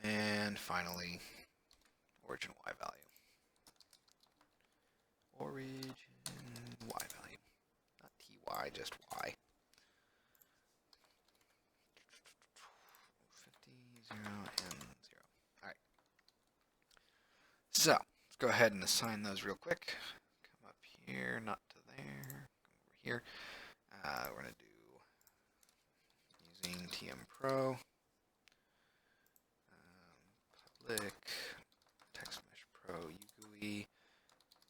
And finally, origin y value. Origin y value. Not ty, just y. 50, 0, and 0. Alright. So, let's go ahead and assign those real quick. Come up here, not to there. Come over here. We're going to do using TM Pro. Public text mesh pro UGUI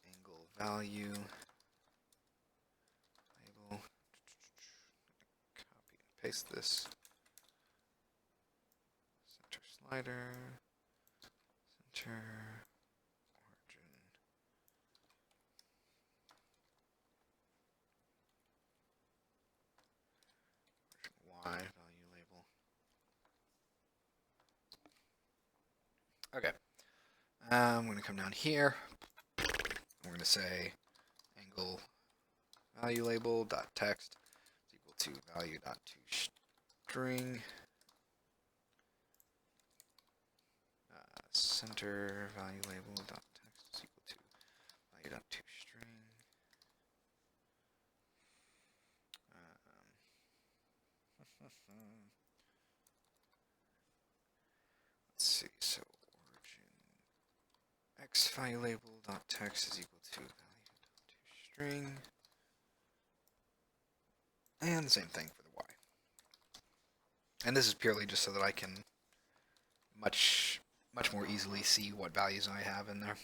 angle value label. Copy and paste this. Center slider. Center origin. Origin Y value label. Okay. I'm going to come down here. We're going to say angle value label dot text is equal to value dot to string center value label dot text is equal to value dot to string. Let's see. So x value label dot text is equal to value dot to string, and the same thing for the y. And this is purely just so that I can much more easily see what values I have in there.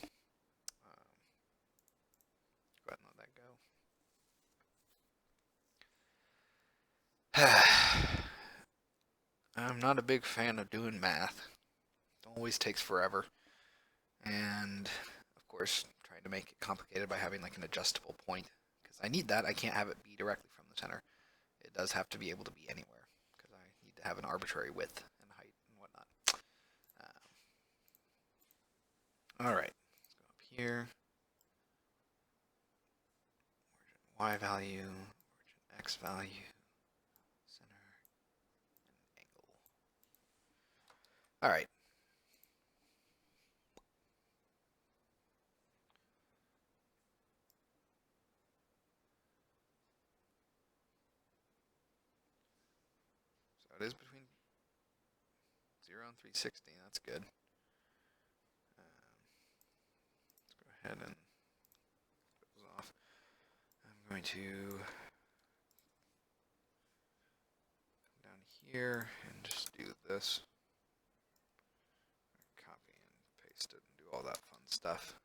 Go ahead and let that go. I'm not a big fan of doing math. It always takes forever. And, of course, trying to make it complicated by having like an adjustable point. Because I need that. I can't have it be directly from the center. It does have to be able to be anywhere. Because I need to have an arbitrary width and height and whatnot. Alright. Let's go up here. Origin Y value. Origin X value. Center. And angle. Alright. So it is between 0 and 360. That's good. Let's go ahead and close off. I'm going to come down here and just do this. Copy and paste it and do all that fun stuff.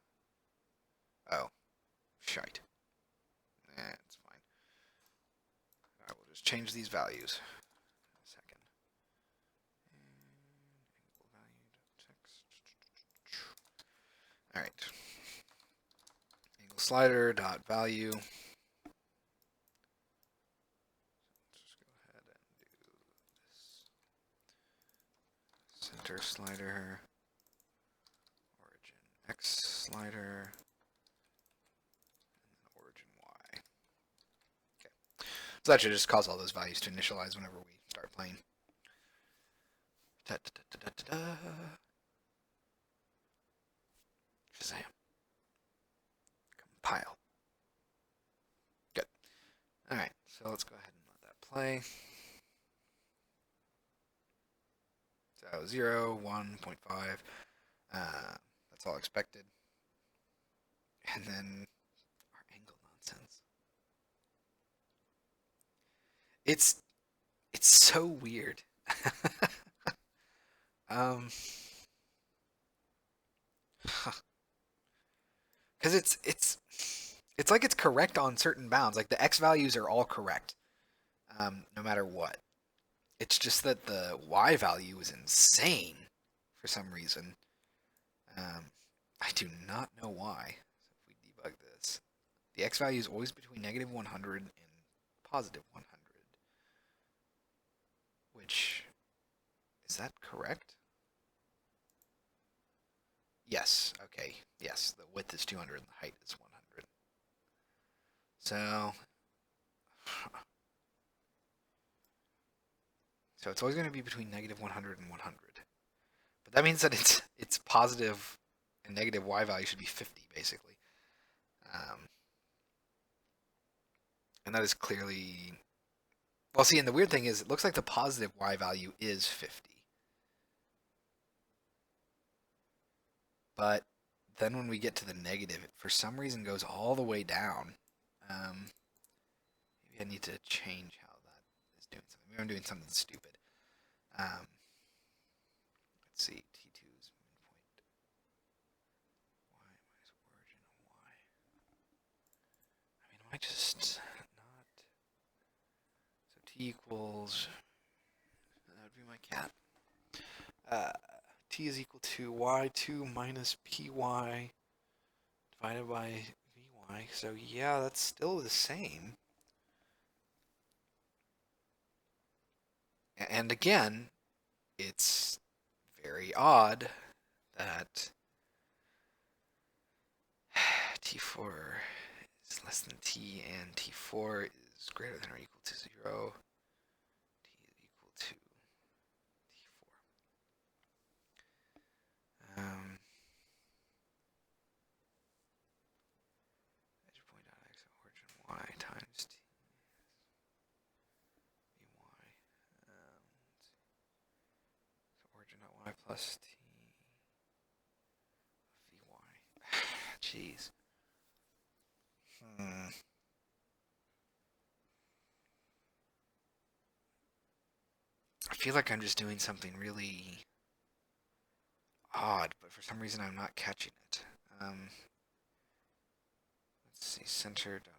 Oh, shite. It's fine. I will just change these values. A second. Angle value text. All right. Angle slider dot value. Let's just go ahead and do this. Center slider. Origin X slider. So that should just cause all those values to initialize whenever we start playing. Da, da, da, da, da, da. Shazam. Compile. Good. Alright, so let's go ahead and let that play. So 0, 1.5. That's all expected. And then our angle nonsense. It's so weird. Because it's like it's correct on certain bounds. Like the x values are all correct, no matter what. It's just that the y value is insane for some reason. I do not know why. So if we debug this, the x value is always between negative 100 and positive 100. Which, is that correct? Yes, okay, yes, the width is 200 and the height is 100. So it's always going to be between negative 100 and 100. But that means that it's positive and negative y value should be 50, basically. And that is clearly... Well, see, and the weird thing is, it looks like the positive y value is 50. But then when we get to the negative, it for some reason goes all the way down. Maybe I need to change how that is doing something. Maybe I'm doing something stupid. Let's see, T2's midpoint. Y minus origin of Y. I mean, am I just not... So T equals... That would be my cat. T is equal to Y2 minus PY divided by VY. So yeah, that's still the same. And again, it's very odd that T4 is less than T and T4 is greater than or equal to 0. T is equal to T4. Edge point dot x origin y times T VY. So origin dot y plus T VY. Jeez. I feel like I'm just doing something really odd, but for some reason I'm not catching it. Let's see, center dot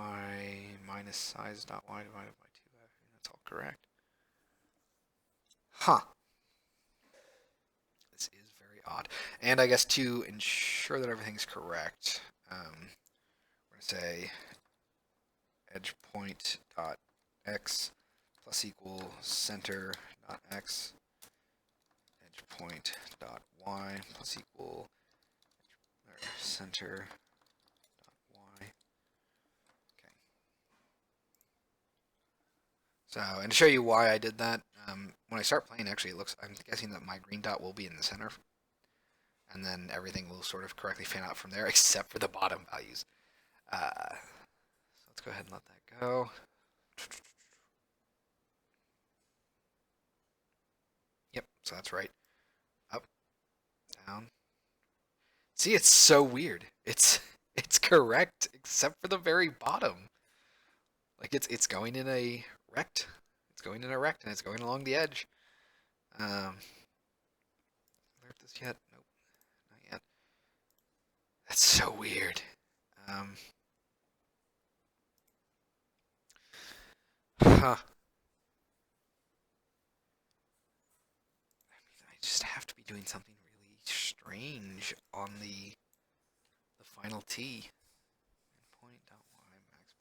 y minus size dot y divided by 2f. That's all correct. Huh. This is very odd. And I guess to ensure that everything's correct, we're going to say edge point dot x plus equal center dot x edge point dot y plus equal center dot y. Okay. So, and to show you why I did that, when I start playing, actually, I'm guessing that my green dot will be in the center, and then everything will sort of correctly fan out from there, except for the bottom values. So let's go ahead and let that go. Yep, so that's right. Up, down. See, it's so weird. It's correct except for the very bottom. Like it's going in a rect. It's going in a rect and it's going along the edge. Learned this yet? Nope, not yet. That's so weird. Huh. I just have to be doing something really strange on the final t. Point dot y max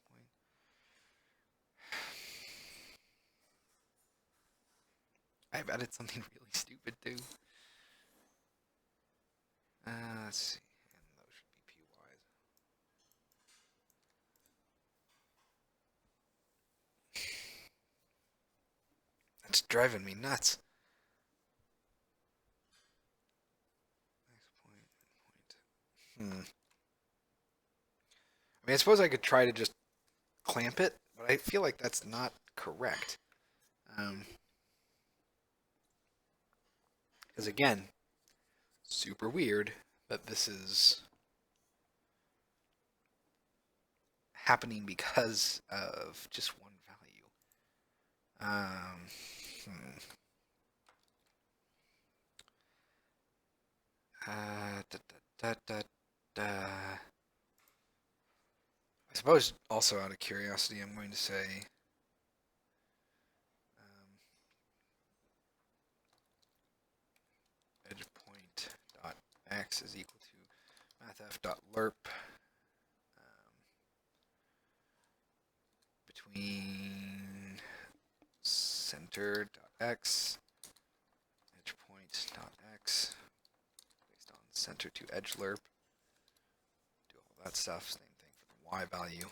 point. I've added something really stupid too. Let's see, and those should be py's. That's driving me nuts. Max point. I mean, I suppose I could try to just clamp it, but I feel like that's not correct. Because again, super weird that this is happening because of just one value. Da, da, da, da. I suppose also out of curiosity, I'm going to say edge point dot x is equal to mathf dot lerp between center dot x edge point dot x based on center to edge lerp. Do all that stuff. Same thing for the y value.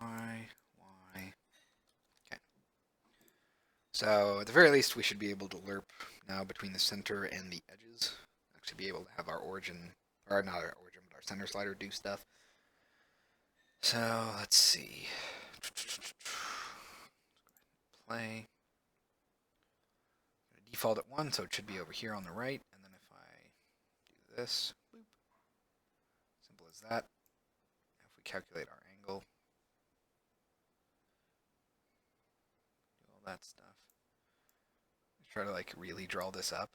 Y. Okay. So at the very least, we should be able to lerp now between the center and the edges. Actually, be able to have our origin, or not our origin, but our center slider do stuff. So let's see. Play. Default at 1, so it should be over here on the right. And then if I do this, boop, simple as that. If we calculate our angle, do all that stuff. Let's try to like really draw this up.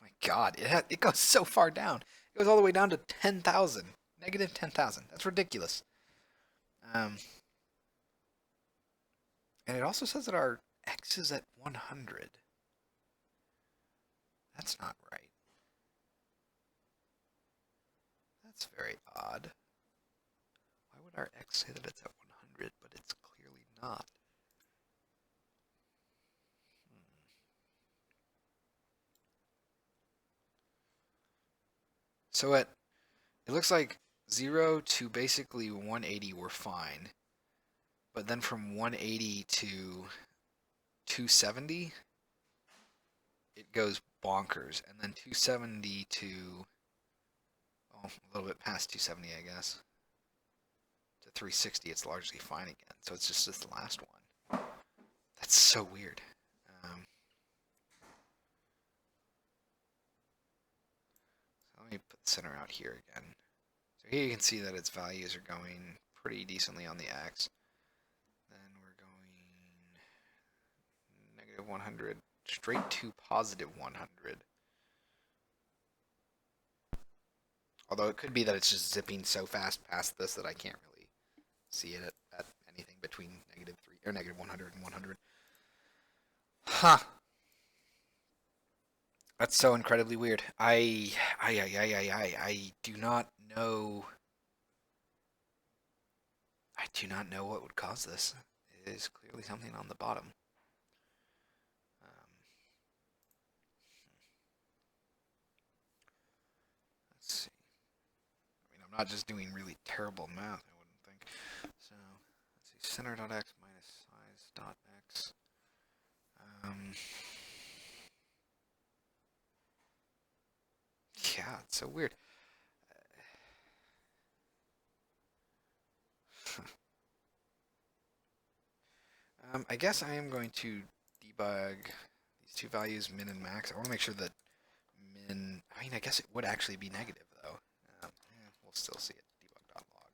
My God, it goes so far down. It goes all the way down to 10,000, negative 10,000. That's ridiculous. And it also says that our x is at 100. That's not right. That's very odd. Why would our x say that it's at 100, but it's clearly not? So it looks like 0 to basically 180 we're fine. But then from 180 to 270, it goes bonkers. And then 270 to, oh, a little bit past 270, I guess. To 360, it's largely fine again. So it's just this last one. That's so weird. So let me put the center out here again. So here you can see that its values are going pretty decently on the x. Then we're going negative 100 straight to positive 100. Although it could be that it's just zipping so fast past this that I can't really see it at anything between negative 3 or negative 100 and 100. Huh. That's so incredibly weird. I do not know. I do not know what would cause this. It is clearly something on the bottom. Let's see. I mean, I'm not just doing really terrible math, I wouldn't think. So, let's see. Center.x minus size.x. Yeah, it's so weird. I guess I am going to debug these two values, min and max. I want to make sure that min, I mean, I guess it would actually be negative, though. We'll still see it. Debug.log.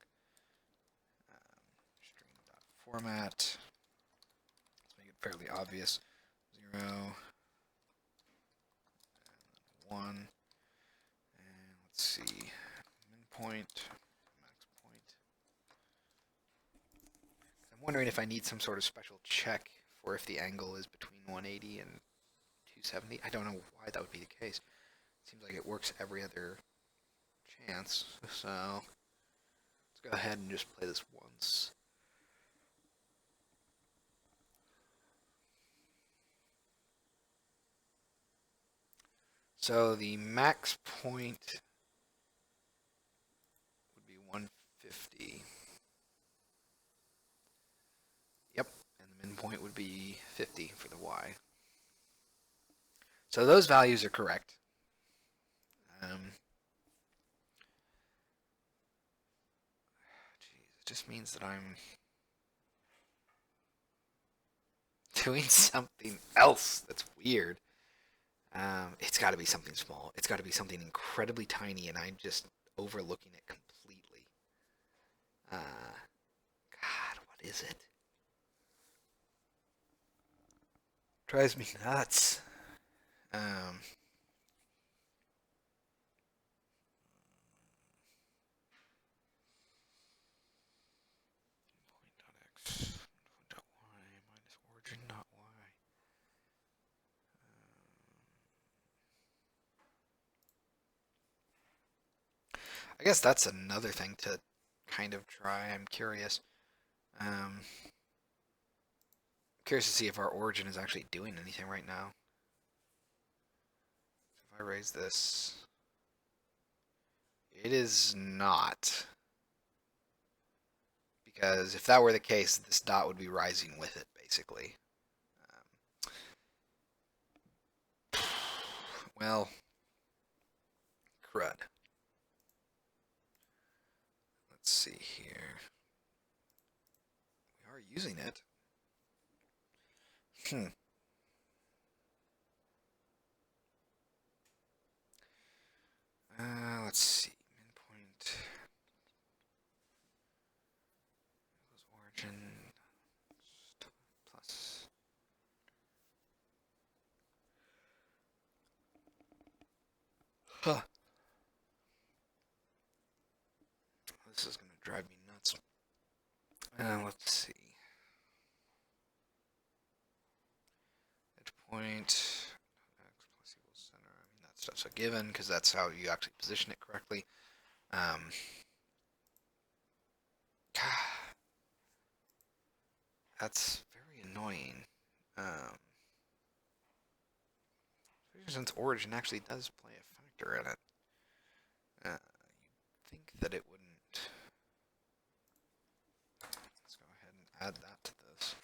String.format. Let's make it fairly obvious. 0, 1, and let's see, min point, max point. I'm wondering if I need some sort of special check for if the angle is between 180 and 270. I don't know why that would be the case. It seems like it works every other chance. So let's go ahead and just play this once. So the max point would be 150. Yep, and the min point would be 50 for the y. So those values are correct. It just means that I'm doing something else that's weird. It's got to be something small. It's got to be something incredibly tiny, and I'm just overlooking it completely. God, what is it? Drives me nuts. Point.x, point.y minus origin dot y. I guess that's another thing to kind of try. I'm curious. Curious to see if our origin is actually doing anything right now. If I raise this, it is not. Because if that were the case, this dot would be rising with it, basically. Well, crud. Let's see here. We are using it. Let's see. Min point. Origin plus. Huh. This is going to drive me nuts. Let's see. Edge point. X plus equals center. I mean, that stuff's a given because that's how you actually position it correctly. That's very annoying. Since origin actually does play a factor in it. You'd think that it wouldn't. Let's go ahead and add that to this.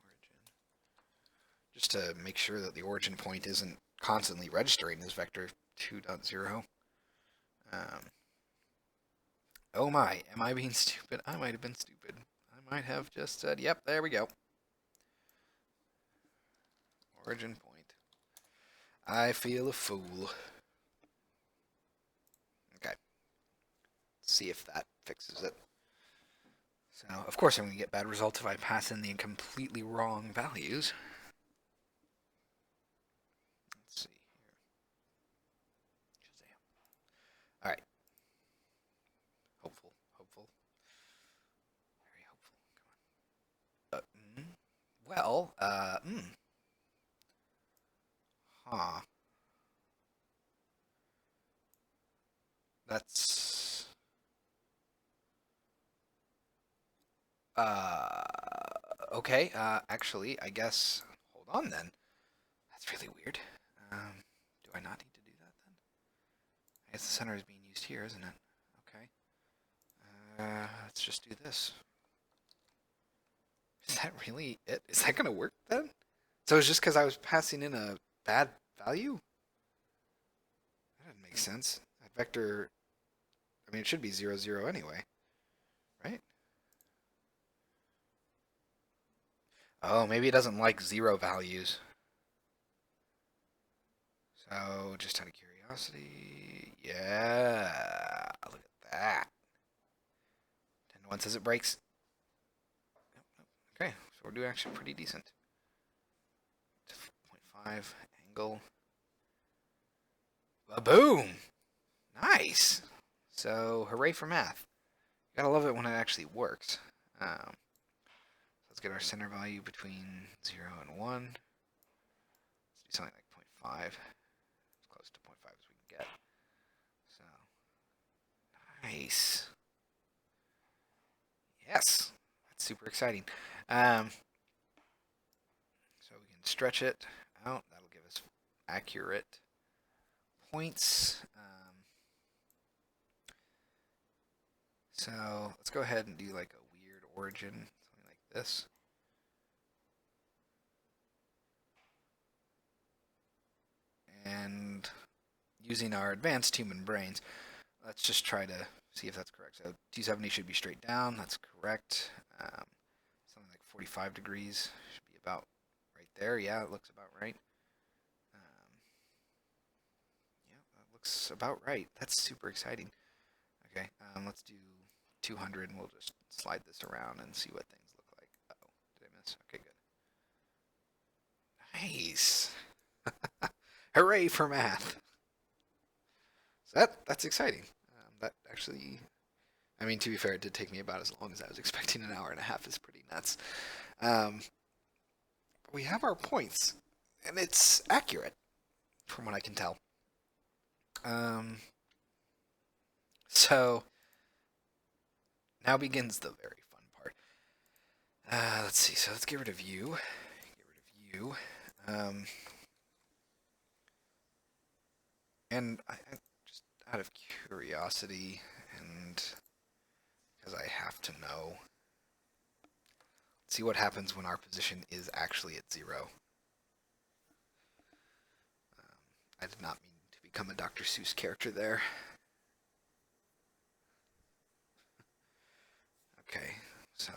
Origin. Just to make sure that the origin point isn't constantly registering as vector 2.0. Oh my, am I being stupid? I might have been stupid. I might have just said, yep, there we go. Origin point. I feel a fool. Okay. Let's see if that fixes it. So, of course I'm going to get bad results if I pass in the completely wrong values. Let's see here. Shazam. Alright. Hopeful. Very hopeful. Come on. Huh. That's... Okay, actually, I guess... Hold on, then. That's really weird. Do I not need to do that, then? I guess the center is being used here, isn't it? Okay. Let's just do this. Is that really it? Is that gonna work, then? So it's just because I was passing in a bad value? That doesn't make sense. That vector... I mean, it should be 0, 0 anyway. Right? Oh, maybe it doesn't like 0 values. So, just out of curiosity, yeah, look at that. 10 to 1 says it breaks. Okay, So we're doing actually pretty decent. 0.5 angle. Boom! Nice! So, hooray for math. Gotta love it when it actually works. Let's get our center value between 0 and 1. Let's do something like 0.5. As close to 0.5 as we can get. So, nice. Yes! That's super exciting. So we can stretch it out. That'll give us accurate points. So let's go ahead and do like a weird origin, something like this. And using our advanced human brains, let's just try to see if that's correct. So 270 should be straight down. That's correct. Something like 45 degrees should be about right there. Yeah, it looks about right. Yeah, that looks about right. That's super exciting. Okay, let's do 200 and we'll just slide this around and see what things look like. Uh-oh, did I miss? Okay, good. Nice. Hooray for math. So that's exciting. That actually, I mean, to be fair, it did take me about as long as I was expecting. An hour and a half is pretty nuts. But we have our points, and it's accurate from what I can tell. So now begins the very fun part. Let's see. So let's get rid of you. Get rid of you. And I just out of curiosity, and because I have to know, let's see what happens when our position is actually at 0. I did not mean to become a Dr. Seuss character there. Okay, so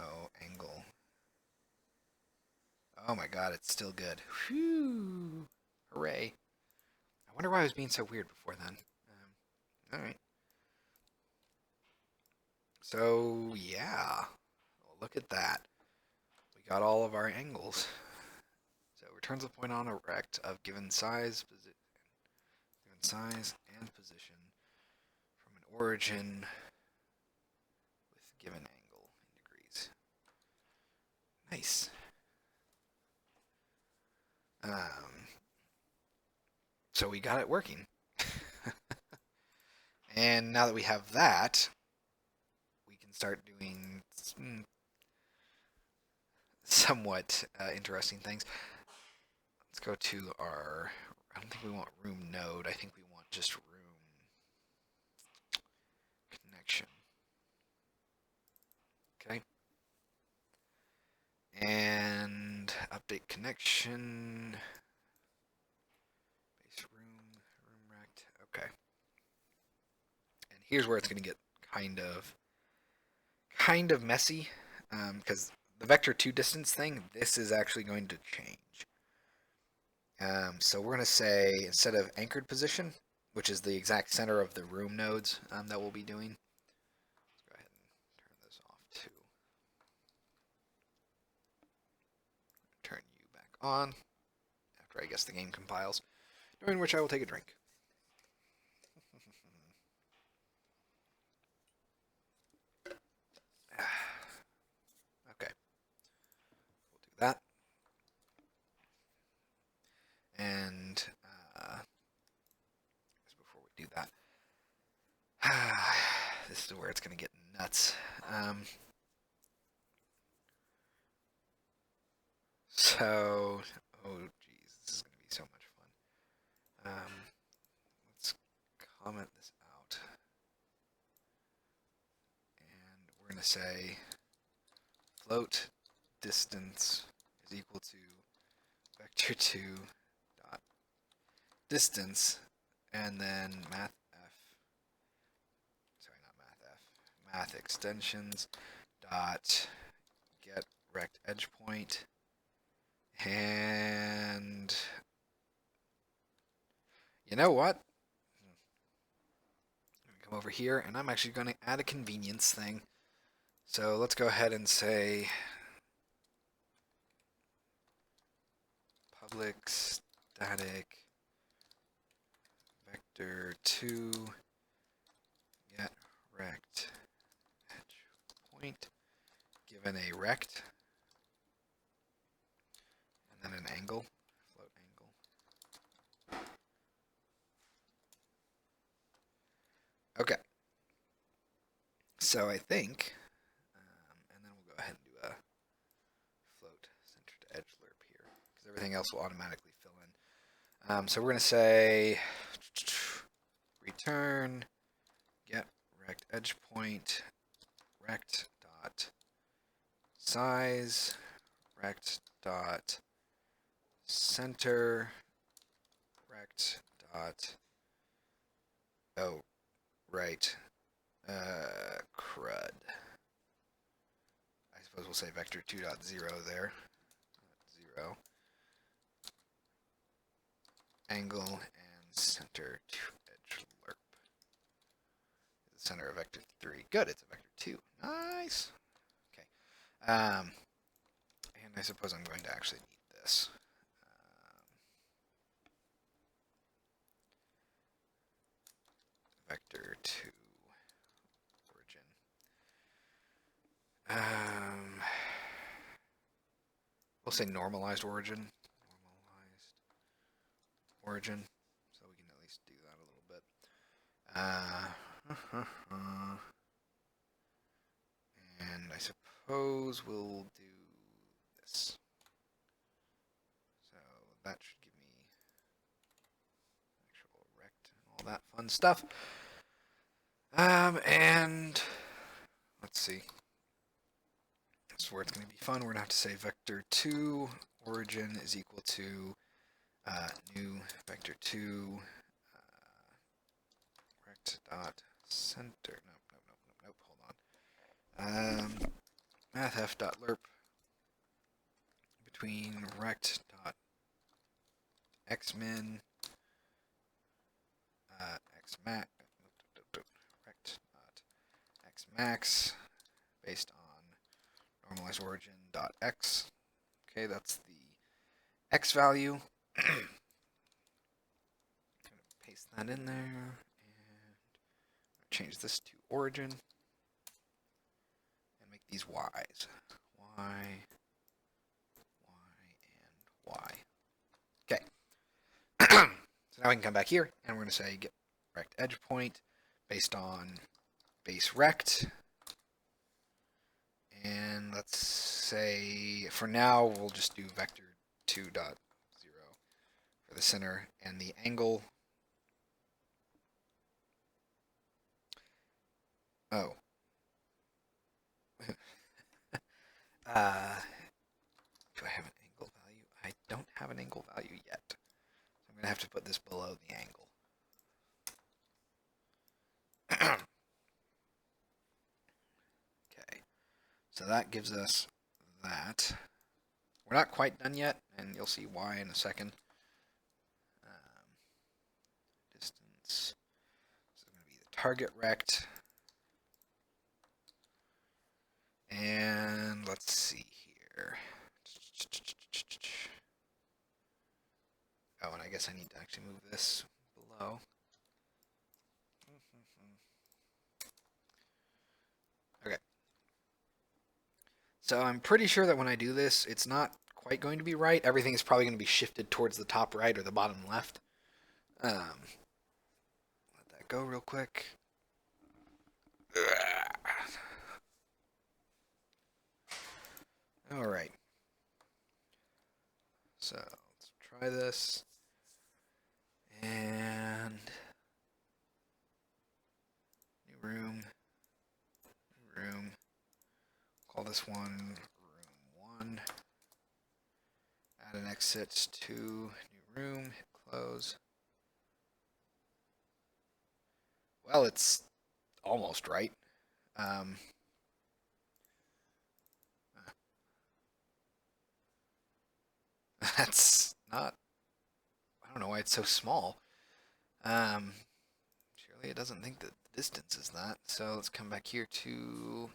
angle. Oh my god, it's still good. Whew! Hooray. I wonder why I was being so weird before then. Alright. So, yeah. Well, look at that. We got all of our angles. So, returns a point on a rect of given size and position from an origin with given angle in degrees. Nice. So we got it working. And now that we have that, we can start doing somewhat interesting things. Let's go to our, I don't think we want room node, I think we want just room connection. Okay. And update connection. Base room rect. Okay. And here's where it's going to get kind of messy, because the vector 2 distance thing, this is actually going to change. So we're going to say, instead of anchored position, which is the exact center of the room nodes that we'll be doing, let's go ahead and turn this off too. Turn you back on after I guess the game compiles, during which I will take a drink. Okay, we'll do that. And before we do that, this is where it's going to get nuts. So, oh geez, this is going to be so much fun. Let's comment this out. And we're going to say float distance is equal to vector 2 dot distance, and then math extensions dot get rect edge point, and you know what? Come over here, and I'm actually going to add a convenience thing. So let's go ahead and say public static vector 2 get rect edge point given a rect and then an angle, float angle. Okay. So I think, and then we'll go ahead and do a float center to edge lerp here because everything else will automatically fill in. So we're going to say return get rect edge point rect dot size rect dot center rect dot right crud. I suppose we'll say vector 2.0 there. 0 angle and center to edge lerp. The center of vector 3. Good, it's a vector 2. Nice. Okay. And I suppose I'm going to actually need this. Vector 2 origin. We'll say normalized origin. Normalized origin. So we can at least do that a little bit. And I suppose we'll do this. So that should give me actual rect and all that fun stuff. And let's see. That's where it's going to be fun. We're going to have to say vector 2 origin is equal to new vector 2 rect dot center. Nope. Hold on. Mathf dot lerp between rect dot xmin xmax rect dot xmax based on normalized origin dot x. Okay, that's the x value. I'm going to paste that in there and change this to origin and make these y's. Y, and y. Okay. So now we can come back here and we're going to say get rect edge point based on base rect. And let's say for now we'll just do vector 2.0 for the center and the angle. Oh. Do I have an angle value? I don't have an angle value yet. So I'm going to have to put this below the angle. Okay. So that gives us that. We're not quite done yet, and you'll see why in a second. Distance. This is going to be the target rect. And let's see here. Oh, and I guess I need to actually move this below. Okay. So I'm pretty sure that when I do this, it's not quite going to be right. Everything is probably going to be shifted towards the top right or the bottom left. Let that go real quick. All right. So let's try this. And new room. Call this one room 1. Add an exit to new room. Hit close. Well, it's almost right. That's not. I don't know why it's so small. Surely it doesn't think that the distance is that. So let's come back here to room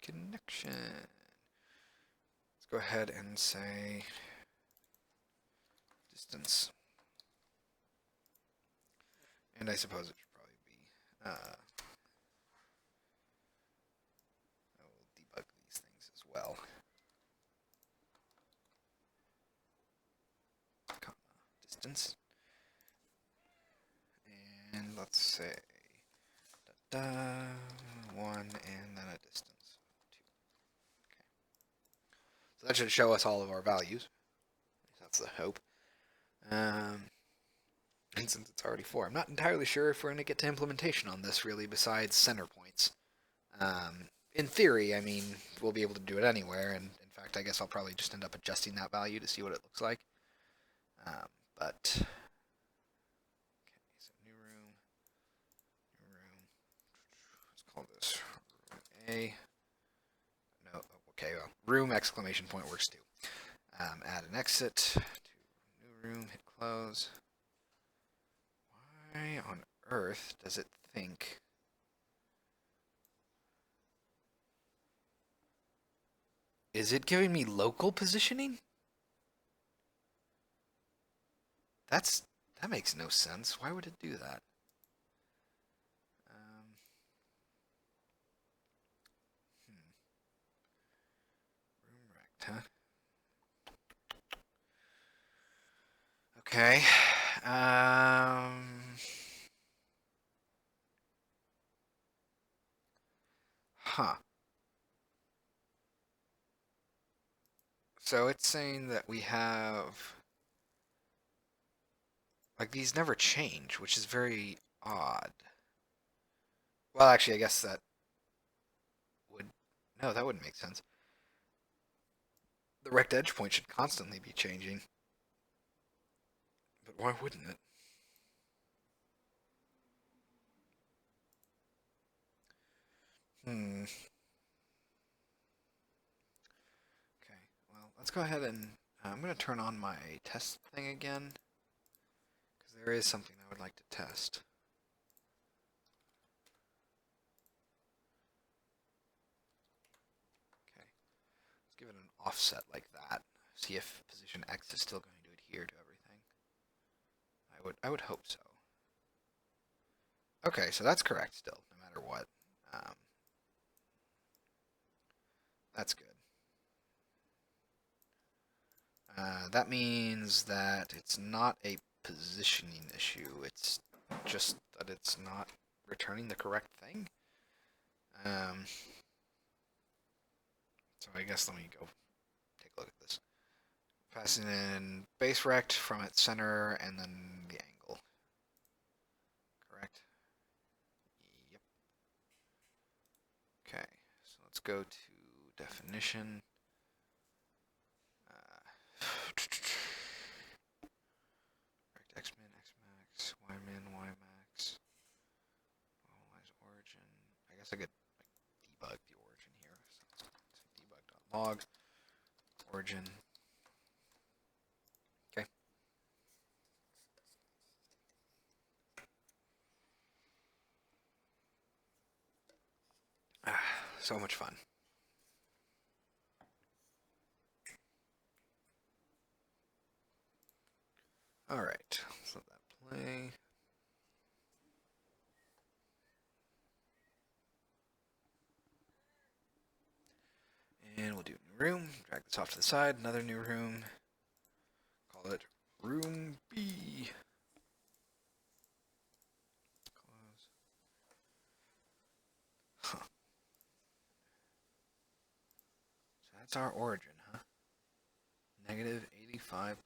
connection. Let's go ahead and say distance. And I suppose it should probably be, I will debug these things as well. Comma, distance. And let's say, 1 and then a distance of 2. Okay. So that should show us all of our values. That's the hope. And since it's already 4, I'm not entirely sure if we're going to get to implementation on this, really, besides center points. In theory, I mean, we'll be able to do it anywhere, and in fact, I guess I'll probably just end up adjusting that value to see what it looks like. But, okay, so new room, let's call this room A. No, okay, well, room exclamation point works too. Add an exit to new room, hit close. Why on earth does it think is it giving me local positioning? That makes no sense. Why would it do that? Room rect, huh? Okay. Huh. So it's saying that we have, like, these never change, which is very odd. Well, actually, I guess that would, no, that wouldn't make sense. The rect edge point should constantly be changing. But why wouldn't it? Okay, well, let's go ahead and I'm going to turn on my test thing again, because there is something I would like to test. Okay, let's give it an offset like that. See if position X is still going to adhere to everything. I would hope so. Okay, so that's correct still, no matter what. That's good. That means that it's not a positioning issue. It's just that it's not returning the correct thing. So I guess let me go take a look at this. Passing in base rect from its center and then the angle. Correct? Yep. Okay, so let's go to definition. Rect xmin, xmax, ymin, ymax. Normalize origin. I guess I could like, debug the origin here. So debug.log origin. Okay. So much fun. All right, let's let that play. And we'll do new room. Drag this off to the side. Another new room. Call it room B. Close. Huh. So that's our origin, huh? Negative 85.1.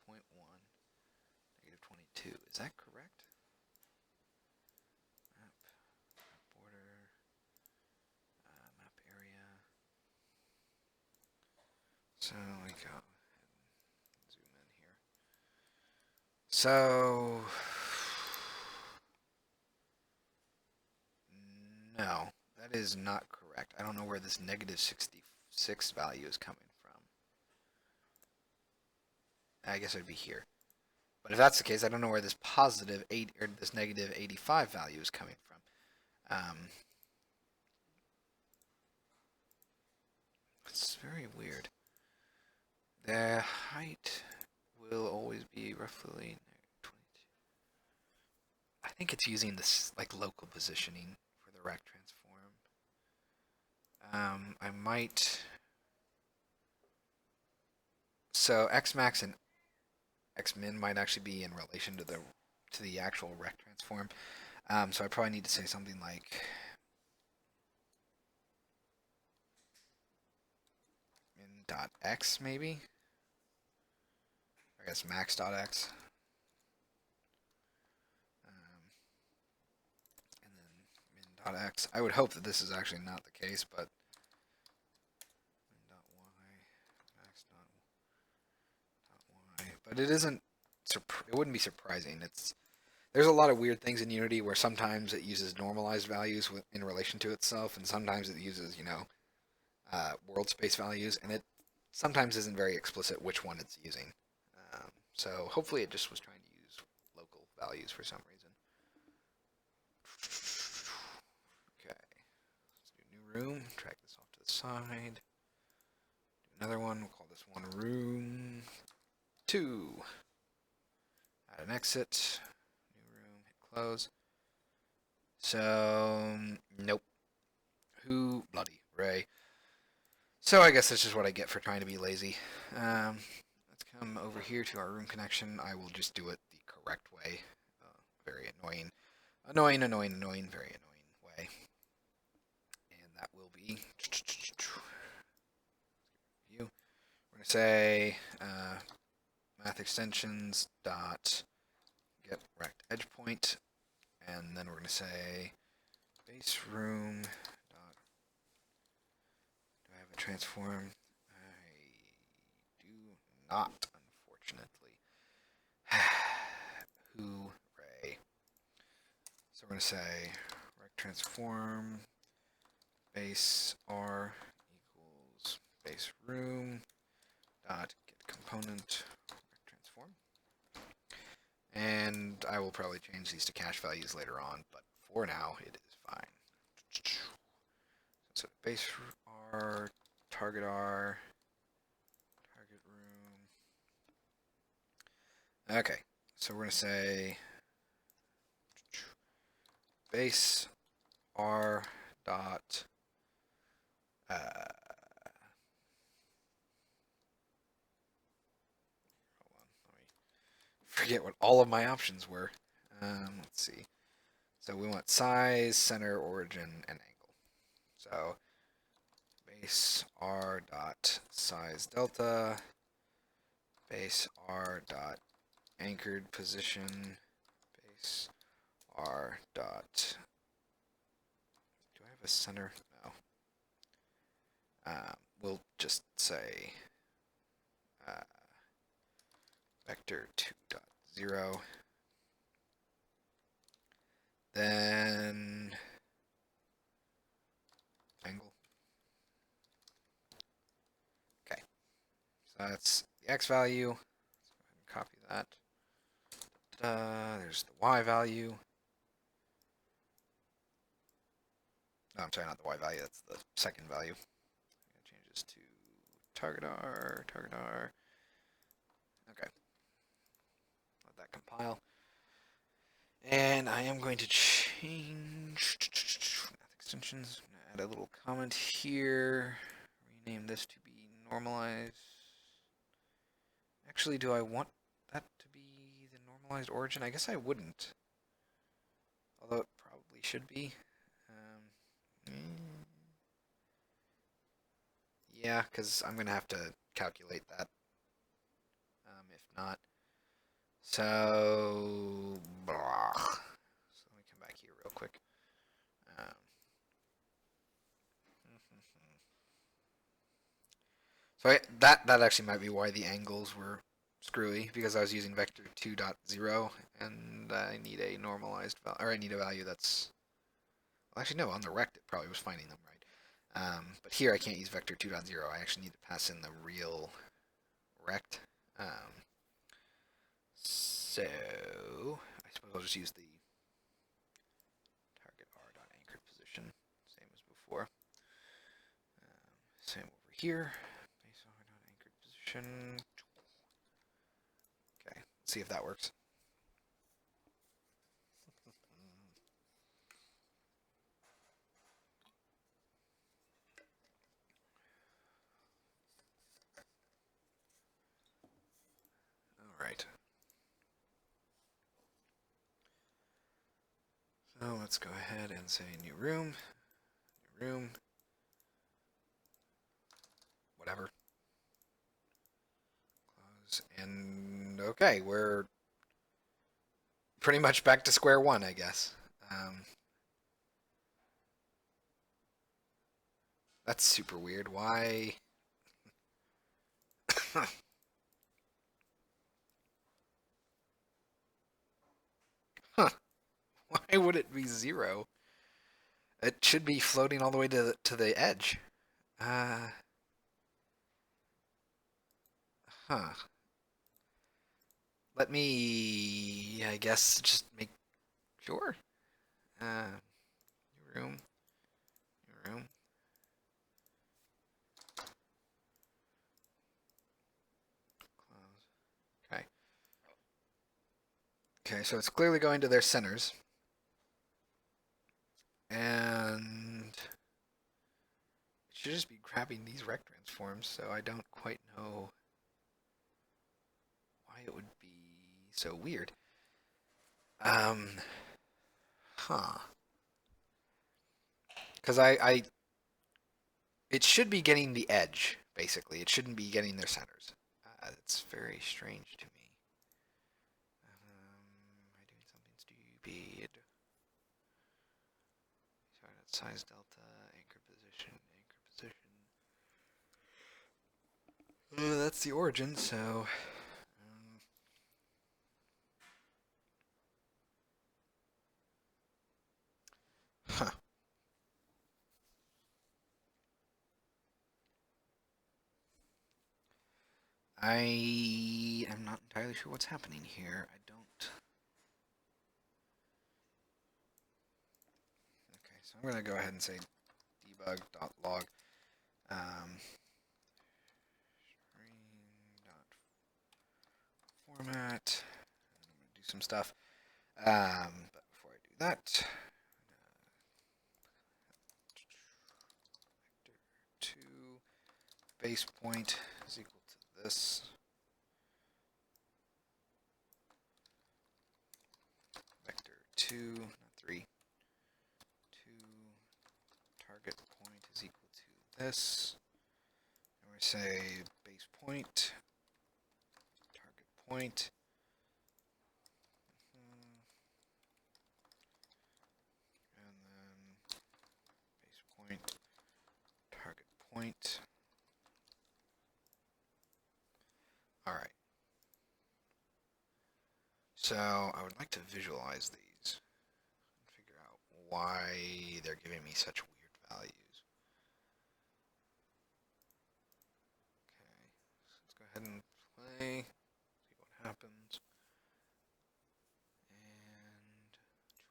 Negative 22. Is that correct? Map border. Map area. So we go ahead and zoom in here. So no, that is not correct. I don't know where this negative 66 value is coming from. I guess it would be here. But if that's the case, I don't know where this positive 8 or this negative 85 value is coming from. It's very weird. The height will always be roughly 22. I think it's using this like local positioning for the rect transform. I might. So X max and X min might actually be in relation to the actual rect transform. So I probably need to say something like min dot x maybe. I guess max dot x. And then min dot x. I would hope that this is actually not the case, but min dot y max dot y. But it isn't. It wouldn't be surprising. There's a lot of weird things in Unity where sometimes it uses normalized values in relation to itself, and sometimes it uses world space values, and it sometimes isn't very explicit which one it's using. So hopefully it just was trying to use local values for some reason. Okay, let's do new room, drag this off to the side. Do another one, we'll call this one room 2. Add an exit, new room, hit close. So, nope. Who bloody Ray. So I guess that's just what I get for trying to be lazy. Let's come over here to our room connection. I will just do it the correct way. Very annoying. Annoying, very annoying way. And that will be you. We're going to say math extensions dot get rect edge point, and then we're going to say base room dot. Do I have a transform? I do not, unfortunately. Hooray. So we're going to say rect transform base R equals base room dot get component rect transform. And I will probably change these to cache values later on, but for now it is fine. So base R, target R, target room. Okay, so we're going to say base R dot hold on, let me forget what all of my options were. Let's see. So we want size, center, origin, and angle. So base R dot size delta, base R dot anchored position, base R dot. Do I have a center? No. We'll just say vector 2.0. Then angle. Okay. So that's the x value. Let's go ahead and copy that. There's the y value. No, I'm sorry, not the y value. That's the second value. I'm going to change this to target R, target R. Okay. Let that compile. And I am going to change math extensions. I'm going to add a little comment here. Rename this to be normalized. Actually, do I want that to be the normalized origin? I guess I wouldn't. Although it probably should be. Yeah, because I'm going to have to calculate that. If not. So, blah. So let me come back here real quick. So that actually might be why the angles were screwy, because I was using vector 2.0 and I need a normalized value, or I need a value that's, well, actually no, on the rect it probably was finding them right. But here I can't use vector 2.0. I actually need to pass in the real rect. So I suppose I'll just use the target R dot anchored position, same as before. Same over here. Base R dot anchored position. Okay, let's see if that works. All right. So let's go ahead and say new room, whatever. Close. And okay, we're pretty much back to square one, I guess. That's super weird. Why? Huh. Why would it be 0? It should be floating all the way to the edge. Uh, huh. Let me, I guess, just make sure. New room, new room. Close. Okay. Okay, so it's clearly going to their centers. And it should just be grabbing these rect transforms, so I don't quite know why it would be so weird. Huh. Because it should be getting the edge, basically. It shouldn't be getting their centers. It's very strange to me. Am I doing something stupid? Sorry, that's size delta, anchor position, that's the origin, so. Huh. I am not entirely sure what's happening here. I don't. Okay, so I'm going to go ahead and say debug.log string.format. I'm going to do some stuff. But before I do that, vector 2 base point is equal to this. Vector 2, not 3. 2 target point is equal to this. And we say base point, target point. And then base point, target point. All right. So I would like to visualize these and figure out why they're giving me such weird values. Okay, so let's go ahead and play, see what happens. And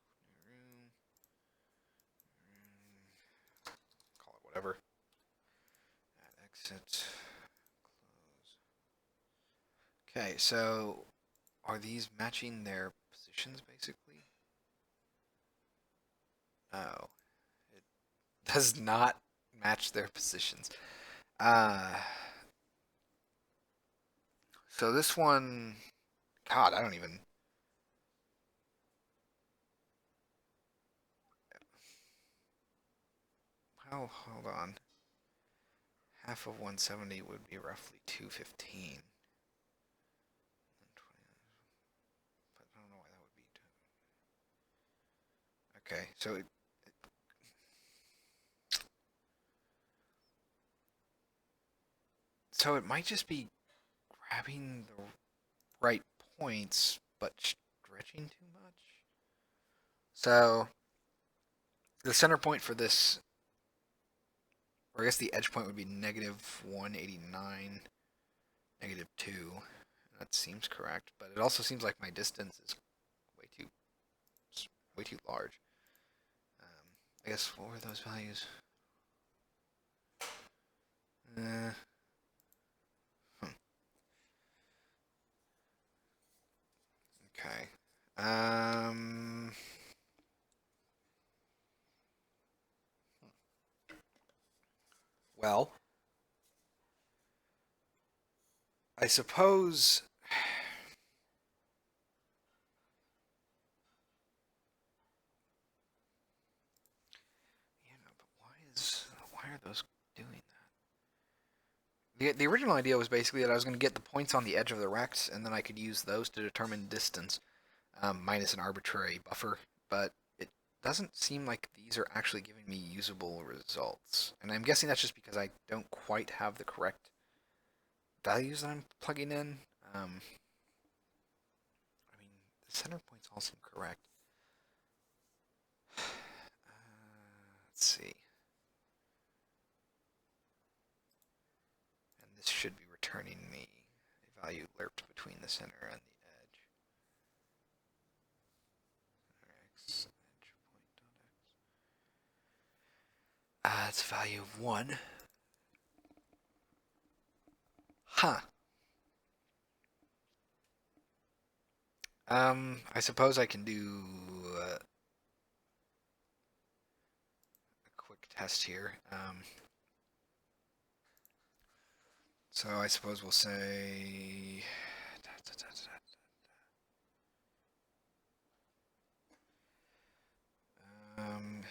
new room, call it whatever. Add exit, close. Okay, so are these matching their positions basically? Oh, it does not match their positions. So this one, God, I don't even. Well, hold on. Half of 170 would be roughly 215. But I don't know why that would be. Okay, so it might just be grabbing the right points, but stretching too much. So the center point for this, or I guess the edge point would be negative 189, negative 2. That seems correct, but it also seems like my distance is way too large. I guess what were those values? Uh, Okay. Well, I suppose. Yeah, but why are those doing that? The original idea was basically that I was going to get the points on the edge of the racks, and then I could use those to determine distance, minus an arbitrary buffer. But it doesn't seem like these are actually giving me usable results, and I'm guessing that's just because I don't quite have the correct values that I'm plugging in. I mean, the center points all seem correct. Let's see. And this should be returning me a value lerped between the center and the edge. X edge point dot x. It's a value of 1. Huh. I suppose I can do a quick test here. So I suppose we'll say um,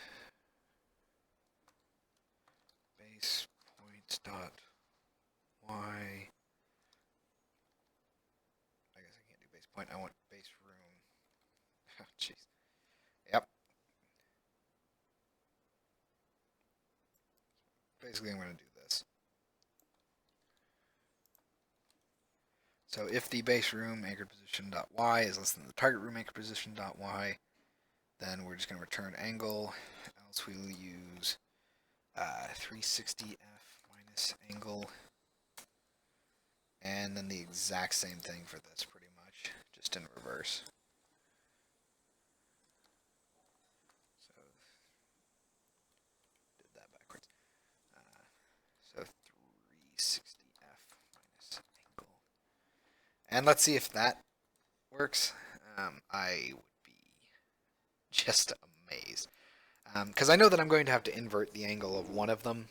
base points dot y. I guess I can't do base point. I want base room. Jeez. Yep. Basically, I'm going to do this. So if the base room anchored position dot y is less than the target room anchored position dot y, then we're just going to return angle. Else we'll use 360f minus angle, and then the exact same thing for this, pretty much, just in reverse. So did that backwards. So 360f minus angle, and let's see if that works. I would be just amazed. Because I know that I'm going to have to invert the angle of one of them,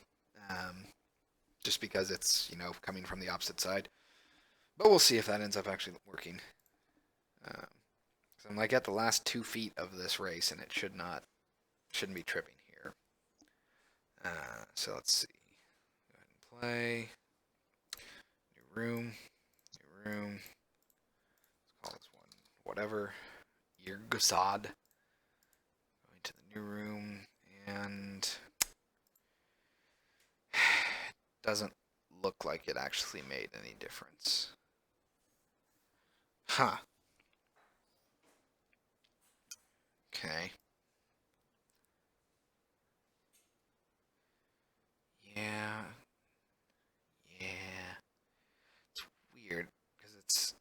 just because it's, coming from the opposite side. But we'll see if that ends up actually working. So I'm like at the last 2 feet of this race, and it shouldn't be tripping here. So let's see. Go ahead and play. New room. New room. Let's call this one whatever. Yirgusad. Going to the new room, and doesn't look like it actually made any difference. Huh. Okay. Yeah. Yeah. It's weird because it's.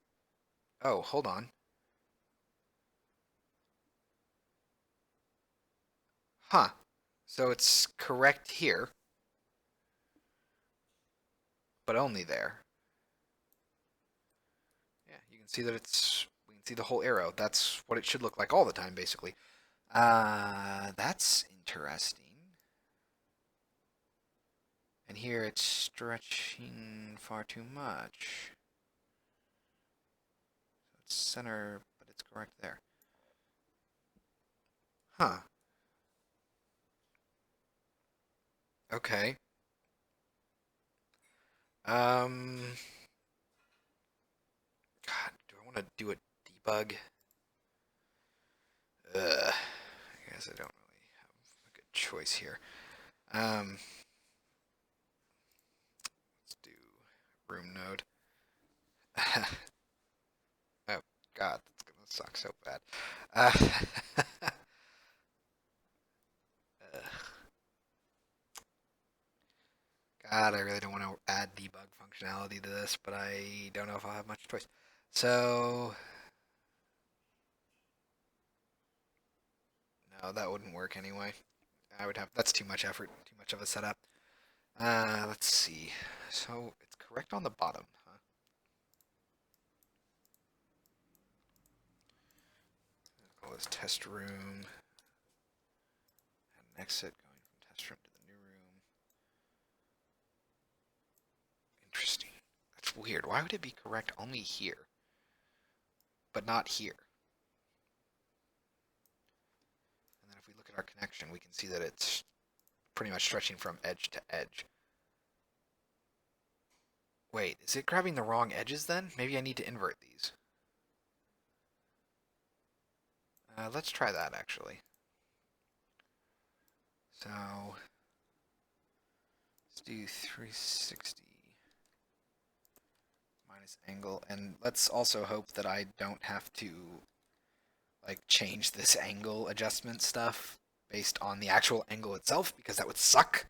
Oh, hold on. Huh. So it's correct here, but only there. Yeah, you can see that it's. We can see the whole arrow. That's what it should look like all the time, basically. That's interesting. And here it's stretching far too much. So it's center, but it's correct there. Huh. Okay. Um. God, do I want to do a debug? Ugh. I guess I don't really have a good choice here. Let's do room node. Oh God, that's gonna suck so bad. Uh, God, I really don't want to add debug functionality to this, but I don't know if I'll have much choice. So, no, that wouldn't work anyway. I would have, that's too much effort, too much of a setup. Let's see. So, it's correct on the bottom, huh? call this test room. Add an exit going from test room to the new room. Interesting. That's weird. Why would it be correct only here, but not here? And then if we look at our connection, we can see that it's pretty much stretching from edge to edge. Wait, is it grabbing the wrong edges then? Maybe I need to invert these. Let's try that actually. So let's do 360 minus angle, and let's also hope that I don't have to like change this angle adjustment stuff based on the actual angle itself, because that would suck.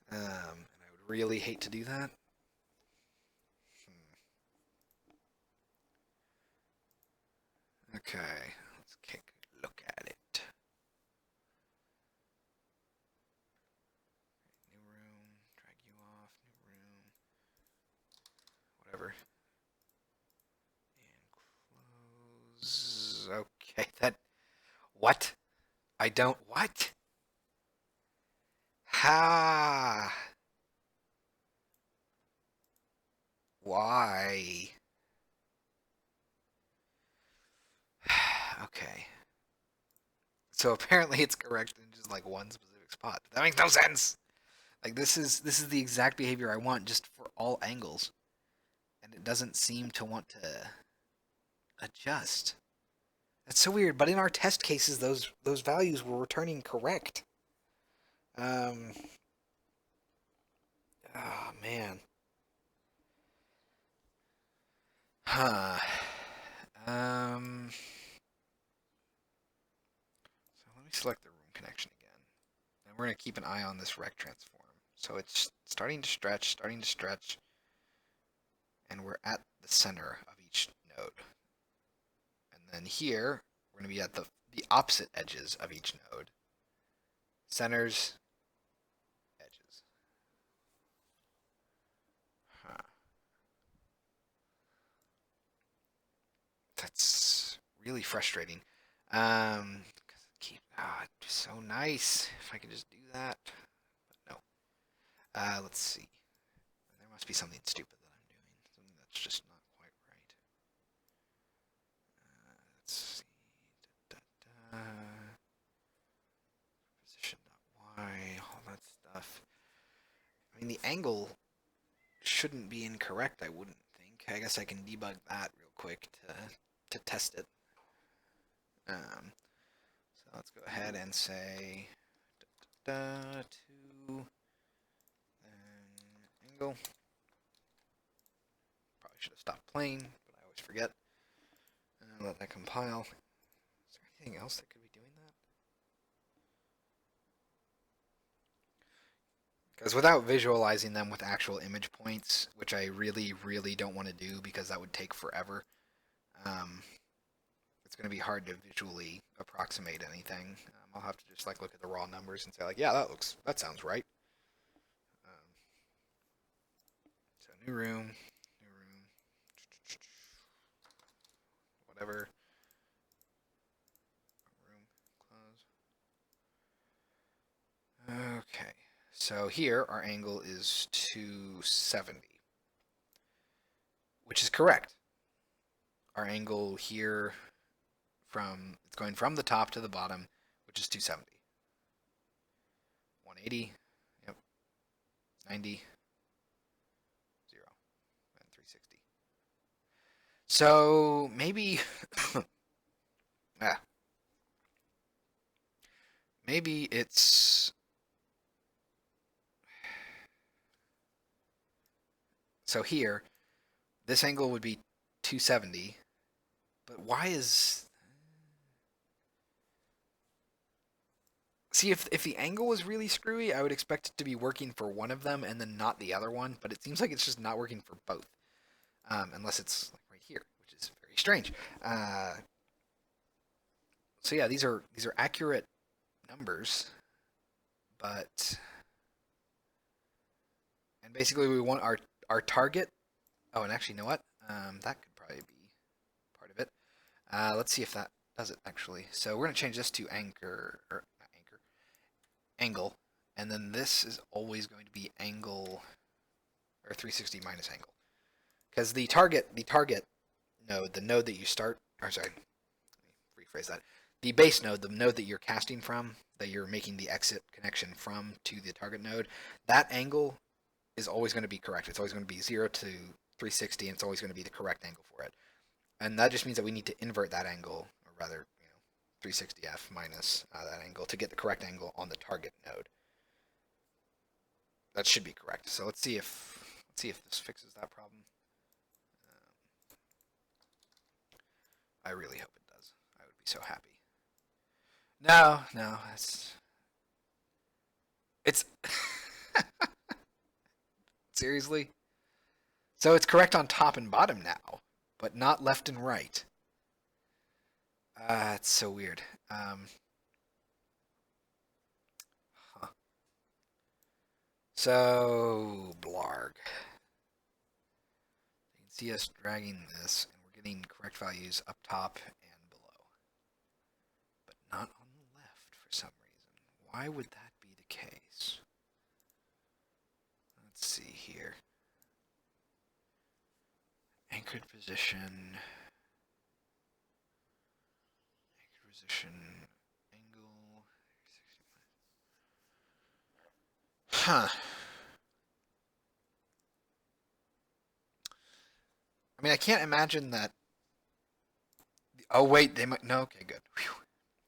And I would really hate to do that. Okay, let's take a look at it. New room, drag you off, new room, whatever. And close. Okay, that. What? I don't. What? Ha! Why? Okay. So apparently it's correct in just like one specific spot. That makes no sense. Like this is the exact behavior I want just for all angles. And it doesn't seem to want to adjust. That's so weird, but in our test cases those values were returning correct. Oh man. Huh. So let me select the room connection again. And we're going to keep an eye on this rect transform. So it's starting to stretch, and we're at the center of each node. And then here, we're going to be at the opposite edges of each node. Centers, edges. Huh. That's really frustrating. It's so nice if I could just do that. But no. Let's see. There must be something stupid that I'm doing. Something that's just not quite right. Let's see. Position.y, all that stuff. I mean, the angle shouldn't be incorrect, I wouldn't think. I guess I can debug that real quick to test it. So let's go ahead and say to angle. Probably should have stopped playing, but I always forget. Let that compile. Is there anything else that could be doing that? Because without visualizing them with actual image points, which I really, really don't want to do because that would take forever, it's going to be hard to visually approximate anything. I'll have to just like look at the raw numbers and say like, yeah, that sounds right. So new room, whatever. Room, close. Okay, so here our angle is 270, which is correct. Our angle here it's going from the top to the bottom, which is 270. 180, yep, 90, 0, and 360. So maybe, maybe it's, so here, this angle would be 270, but why is, see, if the angle was really screwy, I would expect it to be working for one of them and then not the other one, but it seems like it's just not working for both, unless it's like right here, which is very strange. So yeah, these are accurate numbers, but, and basically we want our target. Oh, and actually, you know what? That could probably be part of it. Let's see if that does it actually. So we're going to change this to anchor, or not anchor, angle. And then this is always going to be angle, or 360 minus angle. Because the target node, the node that you start, or sorry, let me rephrase that. The base node, the node that you're casting from, that you're making the exit connection from to the target node, that angle is always going to be correct. It's always going to be 0 to 360, and it's always going to be the correct angle for it. And that just means that we need to invert that angle, or rather, 360f minus that angle to get the correct angle on the target node. That should be correct. So let's see if this fixes that problem. I really hope it does. I would be so happy. No, it's seriously. So it's correct on top and bottom now, but not left and right. It's so weird. So blarg. You can see us dragging this, and we're getting correct values up top and below, but not on the left for some reason. Why would that be the case? Let's see here. Anchored position. Anchored position. Angle. Huh. I mean, I can't imagine that. Oh, wait, they might. No, okay, good. Whew.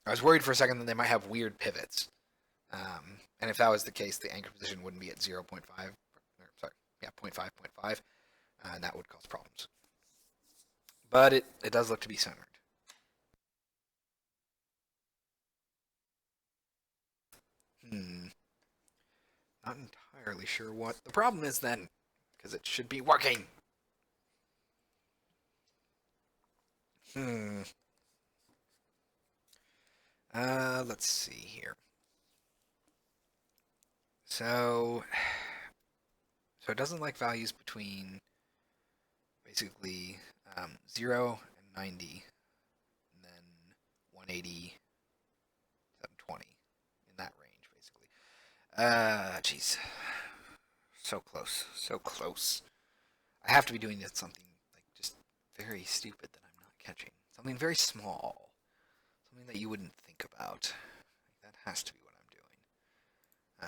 I was worried for a second that they might have weird pivots. And if that was the case, the anchor position wouldn't be at 0.5. Sorry, yeah, 0.5, and that would cause problems. But it does look to be centered. Not entirely sure what the problem is then, because it should be working. Let's see here. So it doesn't like values between basically 0 and 90, and then 180, 720, in that range, basically. Jeez. So close. So close. I have to be doing something like just very stupid that I'm not catching. Something very small. Something that you wouldn't think about. That has to be what I'm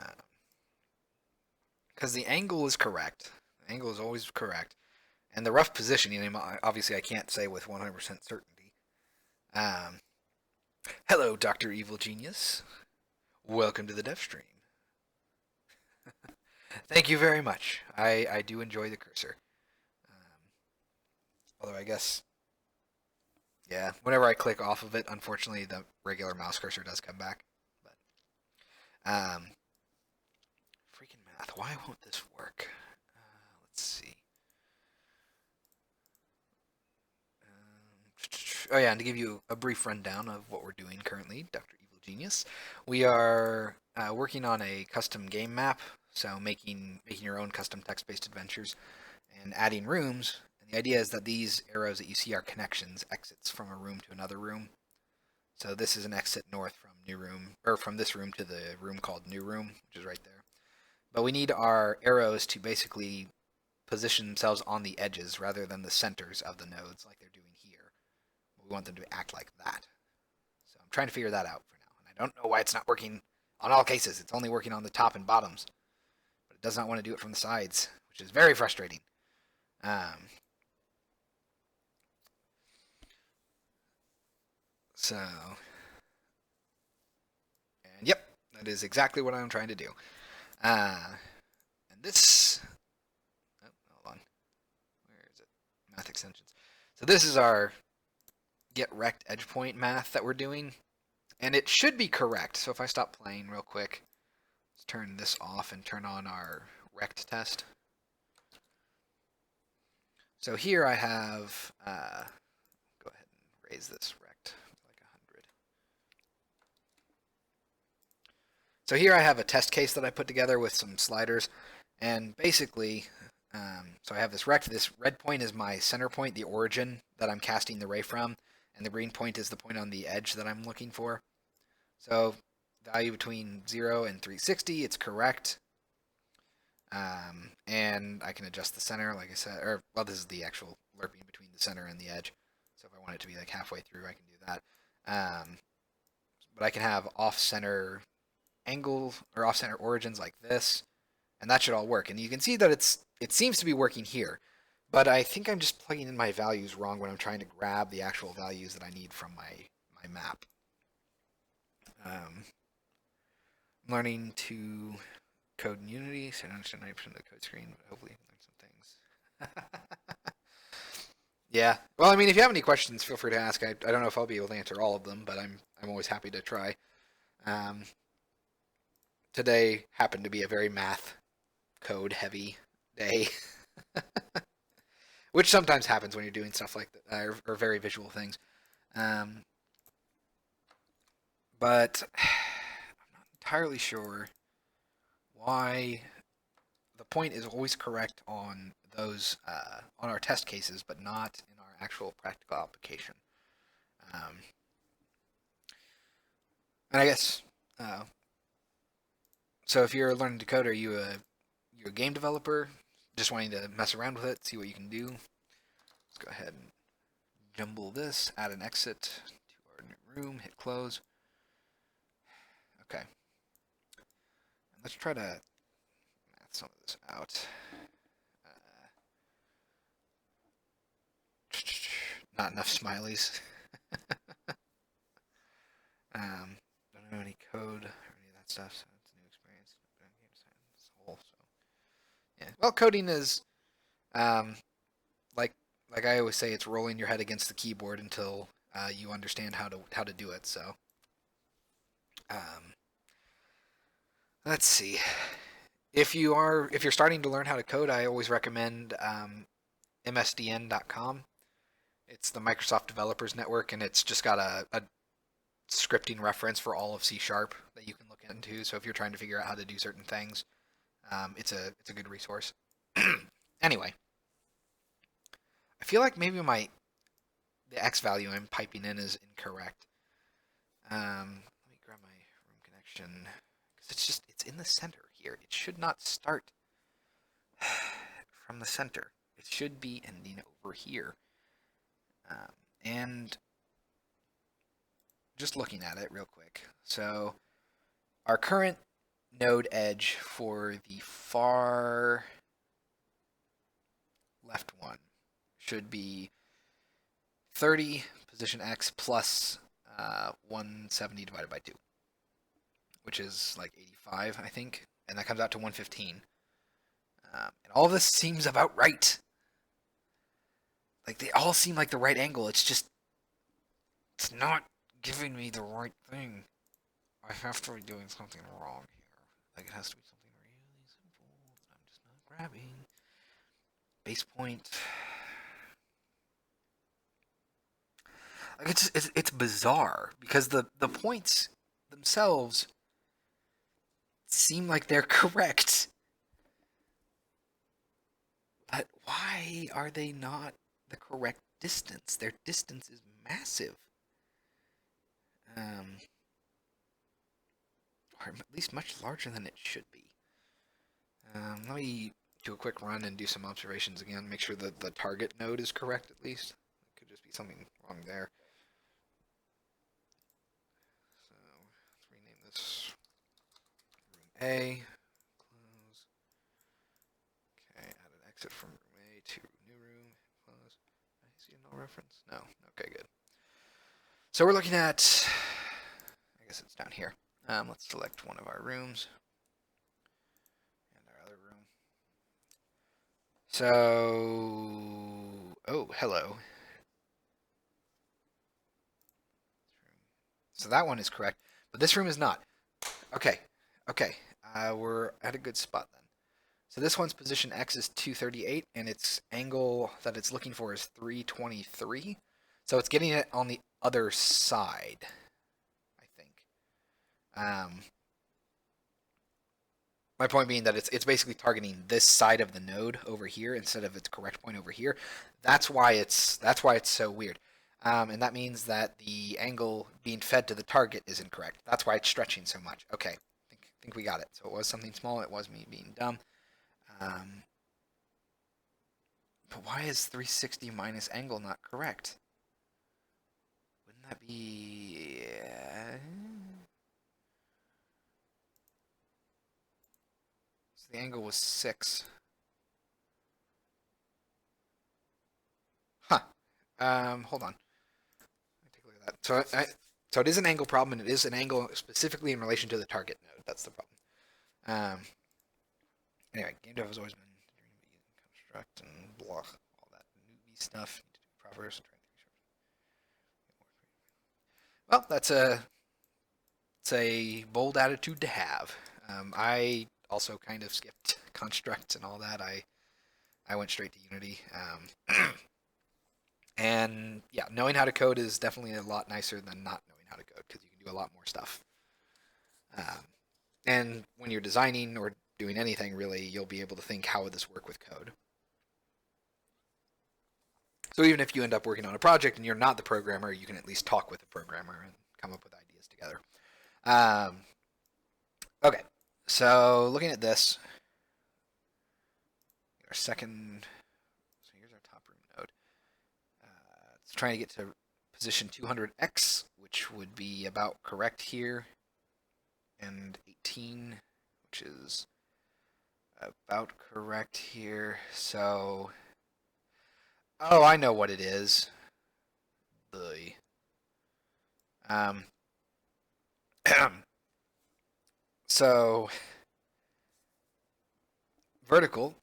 doing. Because the angle is correct. The angle is always correct. And the rough positioning, obviously I can't say with 100% certainty. Hello, Dr. Evil Genius. Welcome to the Devstream. Thank you very much. I do enjoy the cursor. Although I guess, yeah, whenever I click off of it, unfortunately the regular mouse cursor does come back. But, freaking math. Why won't this work? Let's see. Oh yeah, and to give you a brief rundown of what we're doing currently, Dr. Evil Genius, we are working on a custom game map, so making your own custom text-based adventures and adding rooms. And the idea is that these arrows that you see are connections, exits from a room to another room. So this is an exit north from new room, or from this room to the room called new room, which is right there. But we need our arrows to basically position themselves on the edges rather than the centers of the nodes like they're doing here. We want them to act like that. So I'm trying to figure that out for now. And I don't know why it's not working on all cases. It's only working on the top and bottoms. But it does not want to do it from the sides, which is very frustrating. So, and yep, that is exactly what I'm trying to do. And this, oh, hold on, where is it? Math extensions. So this is our get rect edge point math that we're doing, and it should be correct. So if I stop playing real quick, let's turn this off and turn on our rect test. So here I have, go ahead and raise this rect like 100. So here I have a test case that I put together with some sliders, and basically, so I have this rect. This red point is my center point, the origin that I'm casting the ray from, and the green point is the point on the edge that I'm looking for. So value between 0 and 360, it's correct. And I can adjust the center, like I said, or well, this is the actual lerping between the center and the edge. So if I want it to be like halfway through, I can do that. But I can have off-center angles or off-center origins like this, and that should all work. And you can see that it seems to be working here, but I think I'm just plugging in my values wrong when I'm trying to grab the actual values that I need from my map. I'm learning to code in Unity, so I don't understand 90% of the code screen, but hopefully I can learn some things. Yeah. Well, I mean, if you have any questions, feel free to ask. I don't know if I'll be able to answer all of them, but I'm always happy to try. Today happened to be a very math code heavy day, which sometimes happens when you're doing stuff like that, or very visual things. But I'm not entirely sure why the point is always correct on those on our test cases, but not in our actual practical application. And I guess so. If you're learning to code, are you a game developer, just wanting to mess around with it, see what you can do? Let's go ahead and jumble this, add an exit to our new room, hit close. Okay. And let's try to math some of this out. Not enough smileys. Don't know any code or any of that stuff, so it's a new experience. So yeah. Well, coding is like I always say, it's rolling your head against the keyboard until you understand how to do it. So let's see. If you're starting to learn how to code, I always recommend msdn.com. It's the Microsoft Developers Network, and it's just got a scripting reference for all of C# that you can look into. So if you're trying to figure out how to do certain things, it's a good resource. Anyway, I feel like maybe the X value I'm piping in is incorrect. Let me grab my room connection because it's in the center here. It should not start from the center. It should be ending over here. And just looking at it real quick. So our current node edge for the far left one should be 30 position X plus 170 divided by 2, which is like 85, I think, and that comes out to 115. And all this seems about right. Like, they all seem like the right angle. It's not giving me the right thing. I have to be doing something wrong here. Like, it has to be something really simple that I'm just not grabbing. Base point. Like, it's bizarre because the points themselves seem like they're correct. But why are they not the correct distance? Their distance is massive. Or at least much larger than it should be. Let me do a quick run and do some observations again. Make sure that the target node is correct at least. It could just be something wrong there. So let's rename this room A. Close. Okay, add an exit from room A to new room. Close. I see no reference? No. Okay, good. So we're looking at, I guess it's down here. Let's select one of our rooms and our other room. So, oh, hello. So that one is correct, but this room is not. Okay, we're at a good spot then. So this one's position X is 238, and its angle that it's looking for is 323. So it's getting it on the other side, I think. My point being that it's basically targeting this side of the node over here instead of its correct point over here. That's why it's so weird. And that means that the angle being fed to the target is incorrect. That's why it's stretching so much. Okay, think we got it. So it was something small. It was me being dumb. But why is 360 minus angle not correct? Wouldn't that be... So the angle was 6. Huh. Hold on. Take a look at that. So it is an angle problem, and it is an angle specifically in relation to the target node. That's the problem. Anyway, game dev has always been construct and blah, all that newbie stuff. Well, it's a bold attitude to have. I also kind of skipped constructs and all that. I went straight to Unity. And yeah, knowing how to code is definitely a lot nicer than not knowing how to code because you can do a lot more stuff. And when you're designing or doing anything really, you'll be able to think, how would this work with code? So even if you end up working on a project and you're not the programmer, you can at least talk with the programmer and come up with ideas together. Okay, so looking at this, our second, so here's our top room node. It's trying to get to position 200x, which would be about correct here, and 18, which is about correct here. So, oh, I know what it is. The so vertical.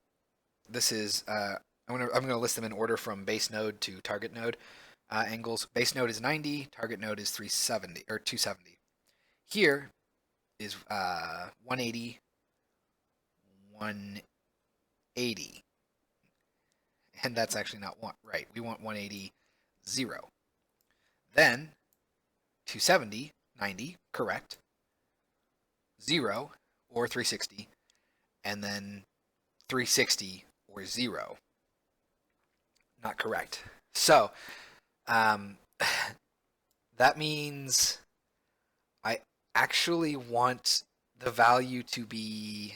This is I'm gonna list them in order from base node to target node. Angles. Base node is 90. Target node is 370 or 270. Here is 180, 180, and that's actually not right. We want 180, 0. Then 270, 90, correct. 0 or 360, and then 360 or 0, not correct. So that means I actually want the value to be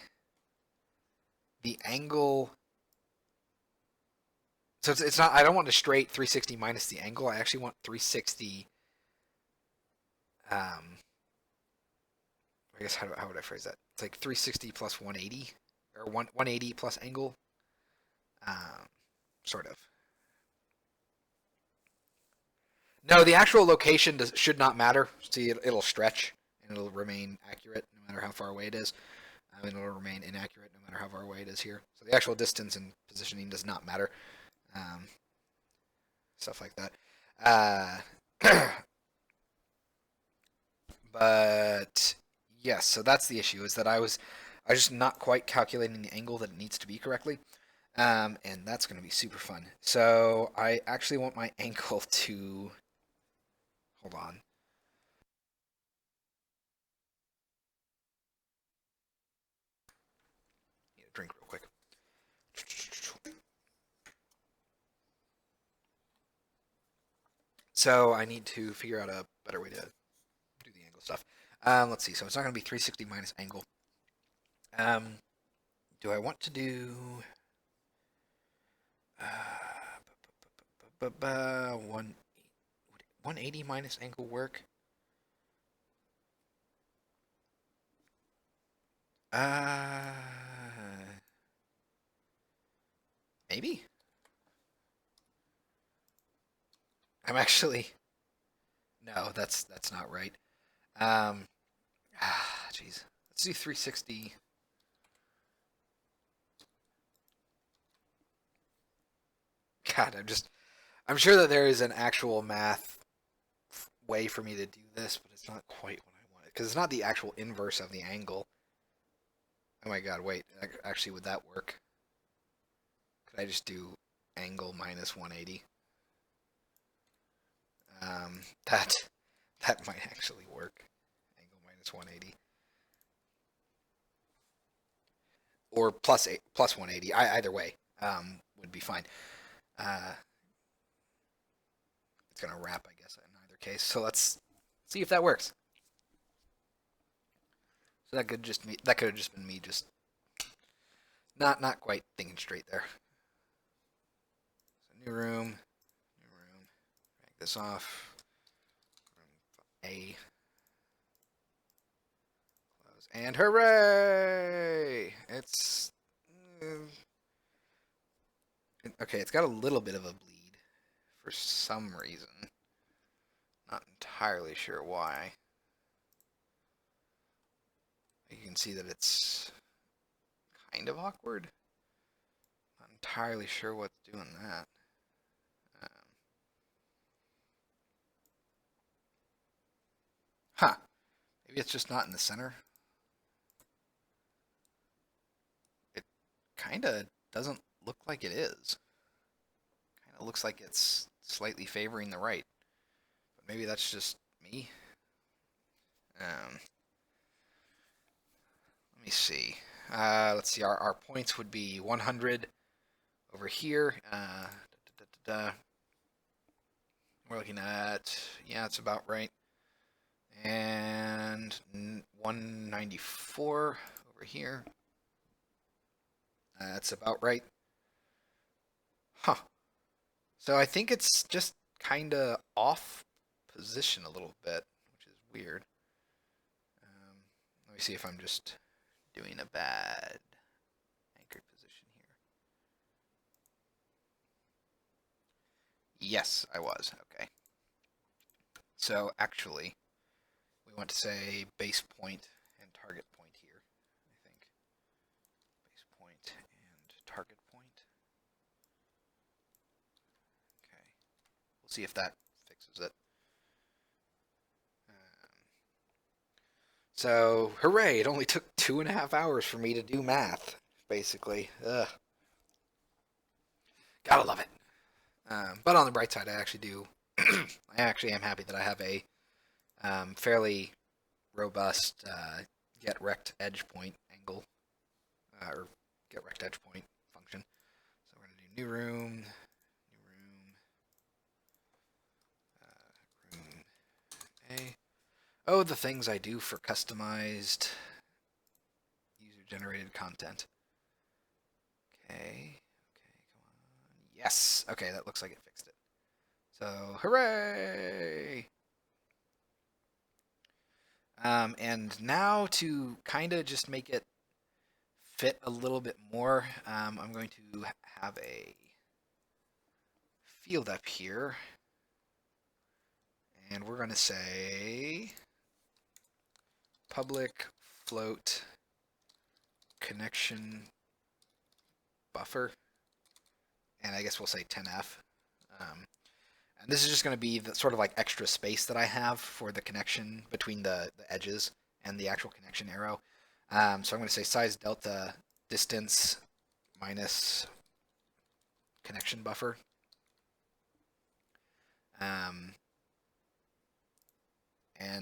the angle. So it's not. I don't want a straight 360 minus the angle. I actually want 360. I guess how would I phrase that? It's like 360 plus 180, or 180 plus angle, sort of. No, the actual location should not matter. See, it'll stretch and it'll remain accurate no matter how far away it is. And it'll remain inaccurate no matter how far away it is here. So the actual distance and positioning does not matter. Stuff like that. But yes, so that's the issue, is that I was just not quite calculating the angle that it needs to be correctly. And that's going to be super fun. So I actually want my angle to, hold on. Need a drink real quick. So I need to figure out a better way to do the angle stuff. Let's see. So it's not going to be 360 minus angle. Do I want to do 180 minus angle work? Maybe. I'm actually, no, that's not right. Jeez. Let's do 360. God, I'm sure that there is an actual math way for me to do this, but it's not quite what I wanted, because it's not the actual inverse of the angle. Oh my God, wait, actually, would that work? Could I just do angle minus 180? That might actually work. Angle minus 180. Or plus 180. Either way would be fine. It's going to wrap, I guess, in either case. So let's see if that works. So that could have just been me just not quite thinking straight there. So new room. Drag this off. Room A. Close. And hooray! It's okay. It's got a little bit of a bleed for some reason. Not entirely sure why. You can see that it's kind of awkward. Not entirely sure what's doing that. Huh. Maybe it's just not in the center. It kind of doesn't look like it is. Kind of looks like it's slightly favoring the right. But maybe that's just me. Let me see. Let's see. Our points would be 100 over here. We're looking at, yeah, it's about right. And 194 over here. That's about right. Huh. So I think it's just kind of off position a little bit, which is weird. Let me see if I'm just doing a bad anchored position here. Yes, I was. Okay. So actually, we want to say base point and target point here, I think. Base point and target point. Okay. We'll see if that fixes it. So, hooray! It only took 2.5 hours for me to do math, basically. Ugh. Gotta love it. But on the bright side, I actually do. I actually am happy that I have a fairly robust get rect edge point angle, or get rect edge point function. So we're gonna do new room, room A. Oh, the things I do for customized user-generated content. Okay, come on. Yes. Okay, that looks like it fixed it. So, hooray! And now to kind of just make it fit a little bit more, I'm going to have a field up here. And we're going to say public float connection buffer. And I guess we'll say 10F. And this is just going to be the sort of like extra space that I have for the connection between the edges and the actual connection arrow. So I'm going to say size delta distance minus connection buffer. And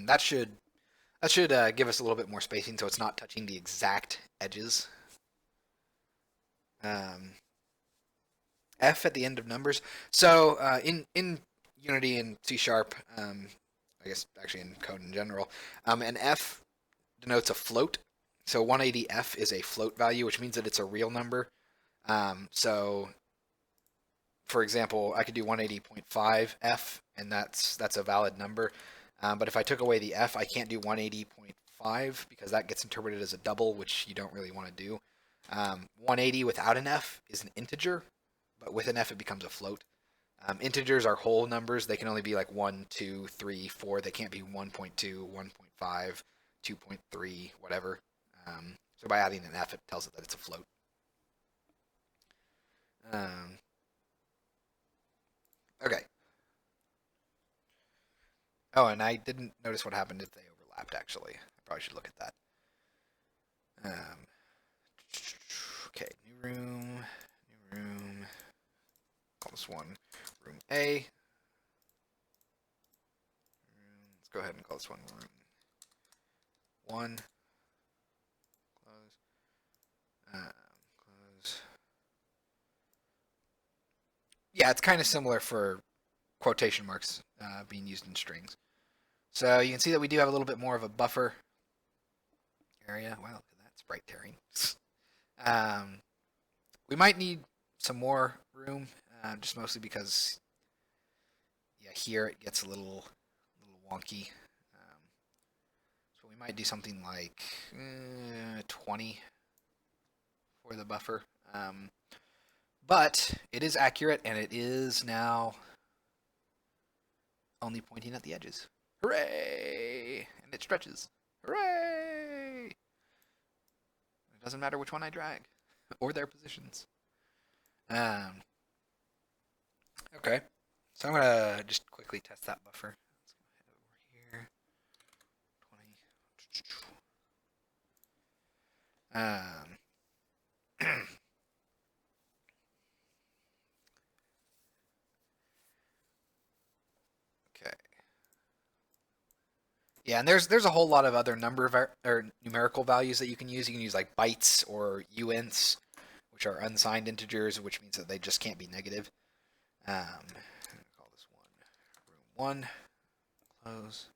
that should give us a little bit more spacing, so it's not touching the exact edges. F at the end of numbers. So in Unity and C#, I guess actually in code in general, an F denotes a float. So 180F is a float value, which means that it's a real number. So, for example, I could do 180.5F, and that's a valid number. But if I took away the F, I can't do 180.5 because that gets interpreted as a double, which you don't really want to do. 180 without an F is an integer, but with an F it becomes a float. Integers are whole numbers. They can only be like 1, 2, 3, 4. They can't be 1.2, 1.5, 2.3, whatever. So by adding an F, it tells it that it's a float. Okay. Oh, and I didn't notice what happened if they overlapped, actually. I probably should look at that. Okay, new room. Call this one room A. Let's go ahead and call this one room 1. Close. Yeah, it's kind of similar for quotation marks being used in strings. So you can see that we do have a little bit more of a buffer area. Wow, look at that sprite tearing. We might need some more room, just mostly because, yeah, here it gets a little wonky. So we might do something like 20 for the buffer. But it is accurate, and it is now only pointing at the edges. Hooray! And it stretches. Hooray! It doesn't matter which one I drag or their positions. Okay, so I'm gonna just quickly test that buffer. Let's go ahead over here. 20. Okay. Yeah, and there's a whole lot of other or numerical values that you can use. You can use like bytes or uints, which are unsigned integers, which means that they just can't be negative. I'm gonna call this one room 1, close.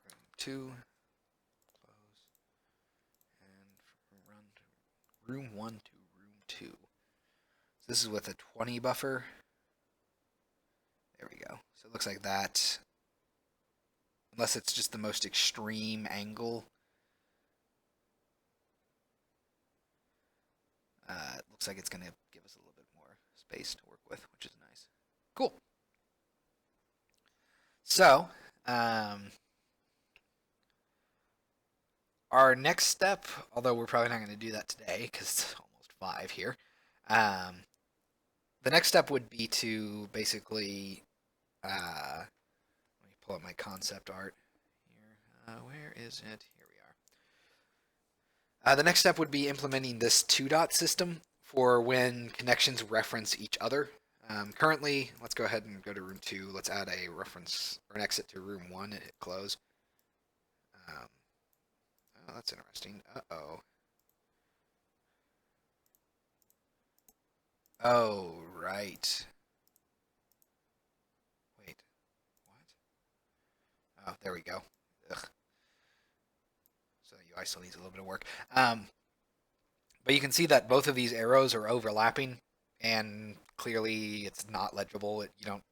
Room 2, close. And run to room 1 to room 2. So this is with a 20 buffer. There we go. So it looks like that. Unless it's just the most extreme angle. It looks like it's going to give us a little bit more space to work with, which is nice. Cool. So, our next step, although we're probably not going to do that today because it's almost 5 here, the next step would be to basically, let me pull up my concept art here. Where is it? Here we are. The next step would be implementing this 2-dot system for when connections reference each other. Currently, let's go ahead and go to room 2. Let's add a reference or an exit to room 1 and hit close. Oh, that's interesting. Uh-oh. Oh, right. Wait. What? Oh, there we go. Ugh. So UI still needs a little bit of work. But you can see that both of these arrows are overlapping, and clearly it's not legible. You don't.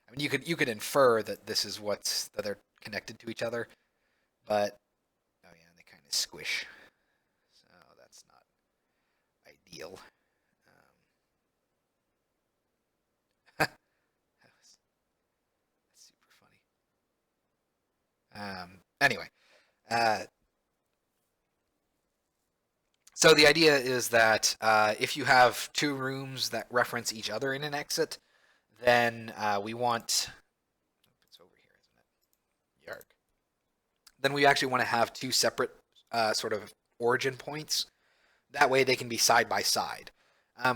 I mean, you could infer that this is that they're connected to each other, but oh yeah, they kind of squish. So that's not ideal. That's super funny. Anyway, so the idea is that if you have 2 rooms that reference each other in an exit, then we want. It's over here, isn't it? Yarg. Then we actually want to have 2 separate sort of origin points. That way they can be side by side.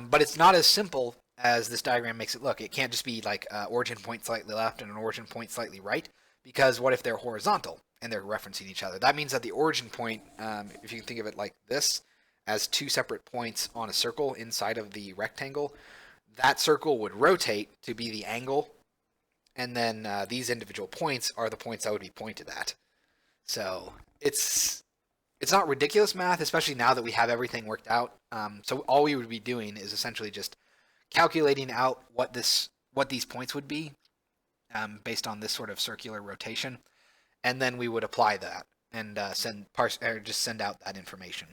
But it's not as simple as this diagram makes it look. It can't just be like origin point slightly left and an origin point slightly right, because what if they're horizontal and they're referencing each other? That means that the origin point, if you can think of it like this, as 2 separate points on a circle inside of the rectangle, that circle would rotate to be the angle, and then these individual points are the points that would be pointed at. So it's not ridiculous math, especially now that we have everything worked out. So all we would be doing is essentially just calculating out what these points would be based on this sort of circular rotation, and then we would apply that and just send out that information.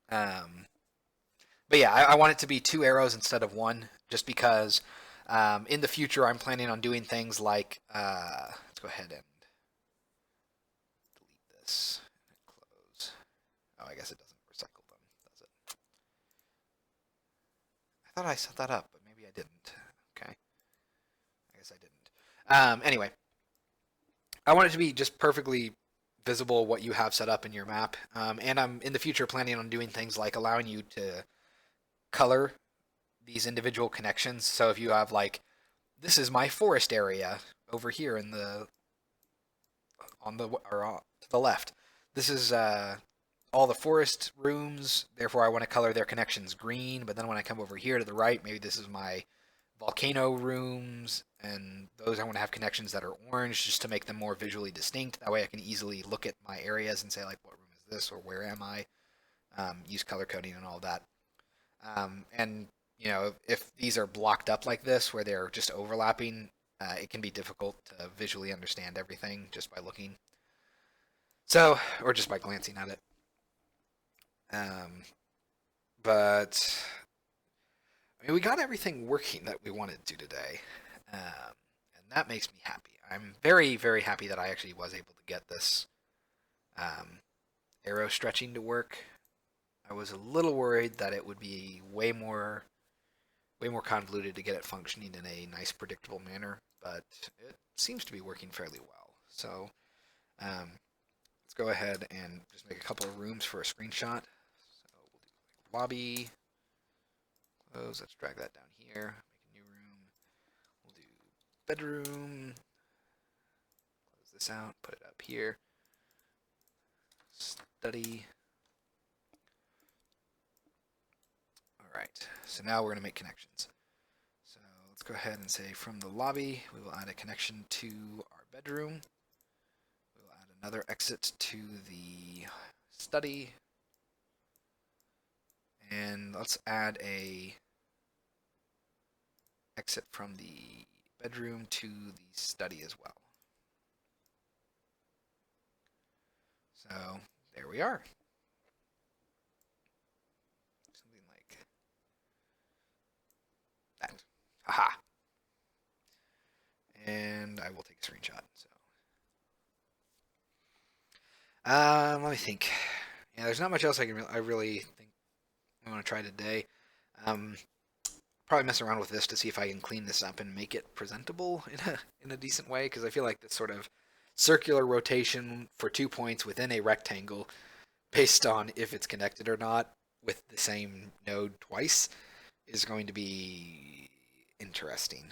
But yeah, I want it to be 2 arrows instead of 1, just because in the future I'm planning on doing things like let's go ahead and delete this and close. Oh, I guess it doesn't recycle them, does it? I thought I set that up, but maybe I didn't. Okay, I guess I didn't. Anyway, I want it to be just perfectly visible what you have set up in your map, and I'm in the future planning on doing things like allowing you to color these individual connections. So if you have like, this is my forest area over here in the to the left. This is all the forest rooms. Therefore, I want to color their connections green. But then when I come over here to the right, maybe this is my volcano rooms, and those I want to have connections that are orange just to make them more visually distinct. That way I can easily look at my areas and say, like, what room is this or where am I? Use color coding and all that. And, if these are blocked up like this, where they're just overlapping, it can be difficult to visually understand everything just by looking. So, or just by glancing at it. Um, but I mean, we got everything working that we wanted to today, and that makes me happy. I'm very, very happy that I actually was able to get this um, arrow stretching to work. I was a little worried that it would be way more convoluted to get it functioning in a nice, predictable manner, but it seems to be working fairly well. So let's go ahead and just make a couple of rooms for a screenshot. So we'll do lobby, close. Let's drag that down here. Make a new room. We'll do bedroom. Close this out. Put it up here. Study. All right. So now we're going to make connections. So let's go ahead and say from the lobby, we will add a connection to our bedroom. We'll add another exit to the study. And let's add a exit from the bedroom to the study as well. So there we are. Something like that. Haha. And I will take a screenshot. So let me think. Yeah, there's not much else I really think I want to try today. Probably mess around with this to see if I can clean this up and make it presentable in a decent way, because I feel like this sort of circular rotation for 2 points within a rectangle, based on if it's connected or not with the same node twice, is going to be interesting.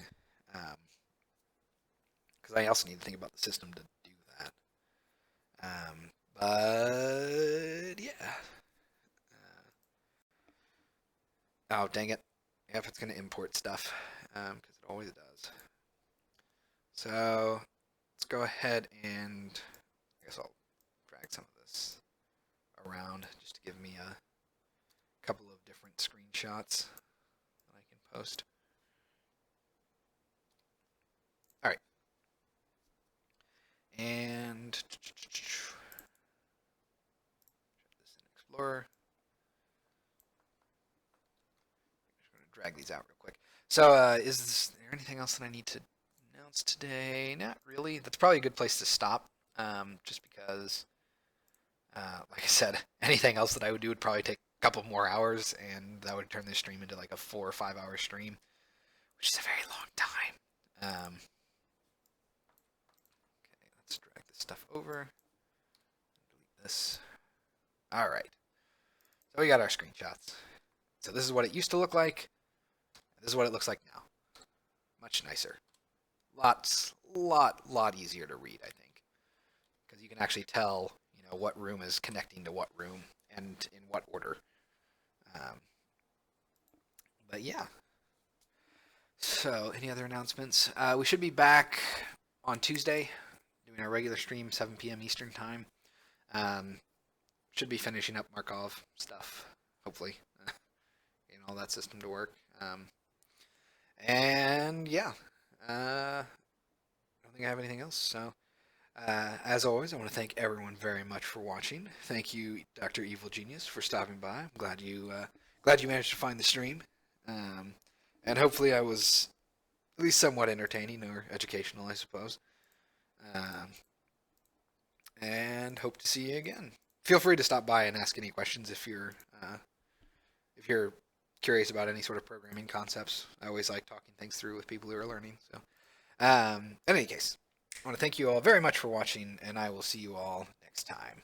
Because I also need to think about the system to do that. But yeah. Oh, dang it. If it's going to import stuff, because it always does. So let's go ahead and I guess I'll drag some of this around just to give me a couple of different screenshots that I can post. All right. And shut this in Explorer. I'm just going to drag these out real quick. So is there anything else that I need to announce today? Not really. That's probably a good place to stop, just because, like I said, anything else that I would do would probably take a couple more hours, and that would turn this stream into like a 4 or 5 hour stream, which is a very long time. Okay, let's drag this stuff over. Delete this. All right. So we got our screenshots. So this is what it used to look like. This is what it looks like now. Much nicer. Lot easier to read, I think, because you can actually tell, what room is connecting to what room and in what order. But yeah. So, any other announcements? We should be back on Tuesday, doing our regular stream, 7 p.m. Eastern time. Should be finishing up Markov stuff, hopefully, getting all that system to work. And yeah, I don't think I have anything else. So, as always, I want to thank everyone very much for watching. Thank you, Dr. Evil Genius, for stopping by. I'm glad you managed to find the stream, and hopefully I was at least somewhat entertaining or educational, I suppose. And hope to see you again. Feel free to stop by and ask any questions if you're curious about any sort of programming concepts. I always like talking things through with people who are learning. So, in any case, I want to thank you all very much for watching, and I will see you all next time.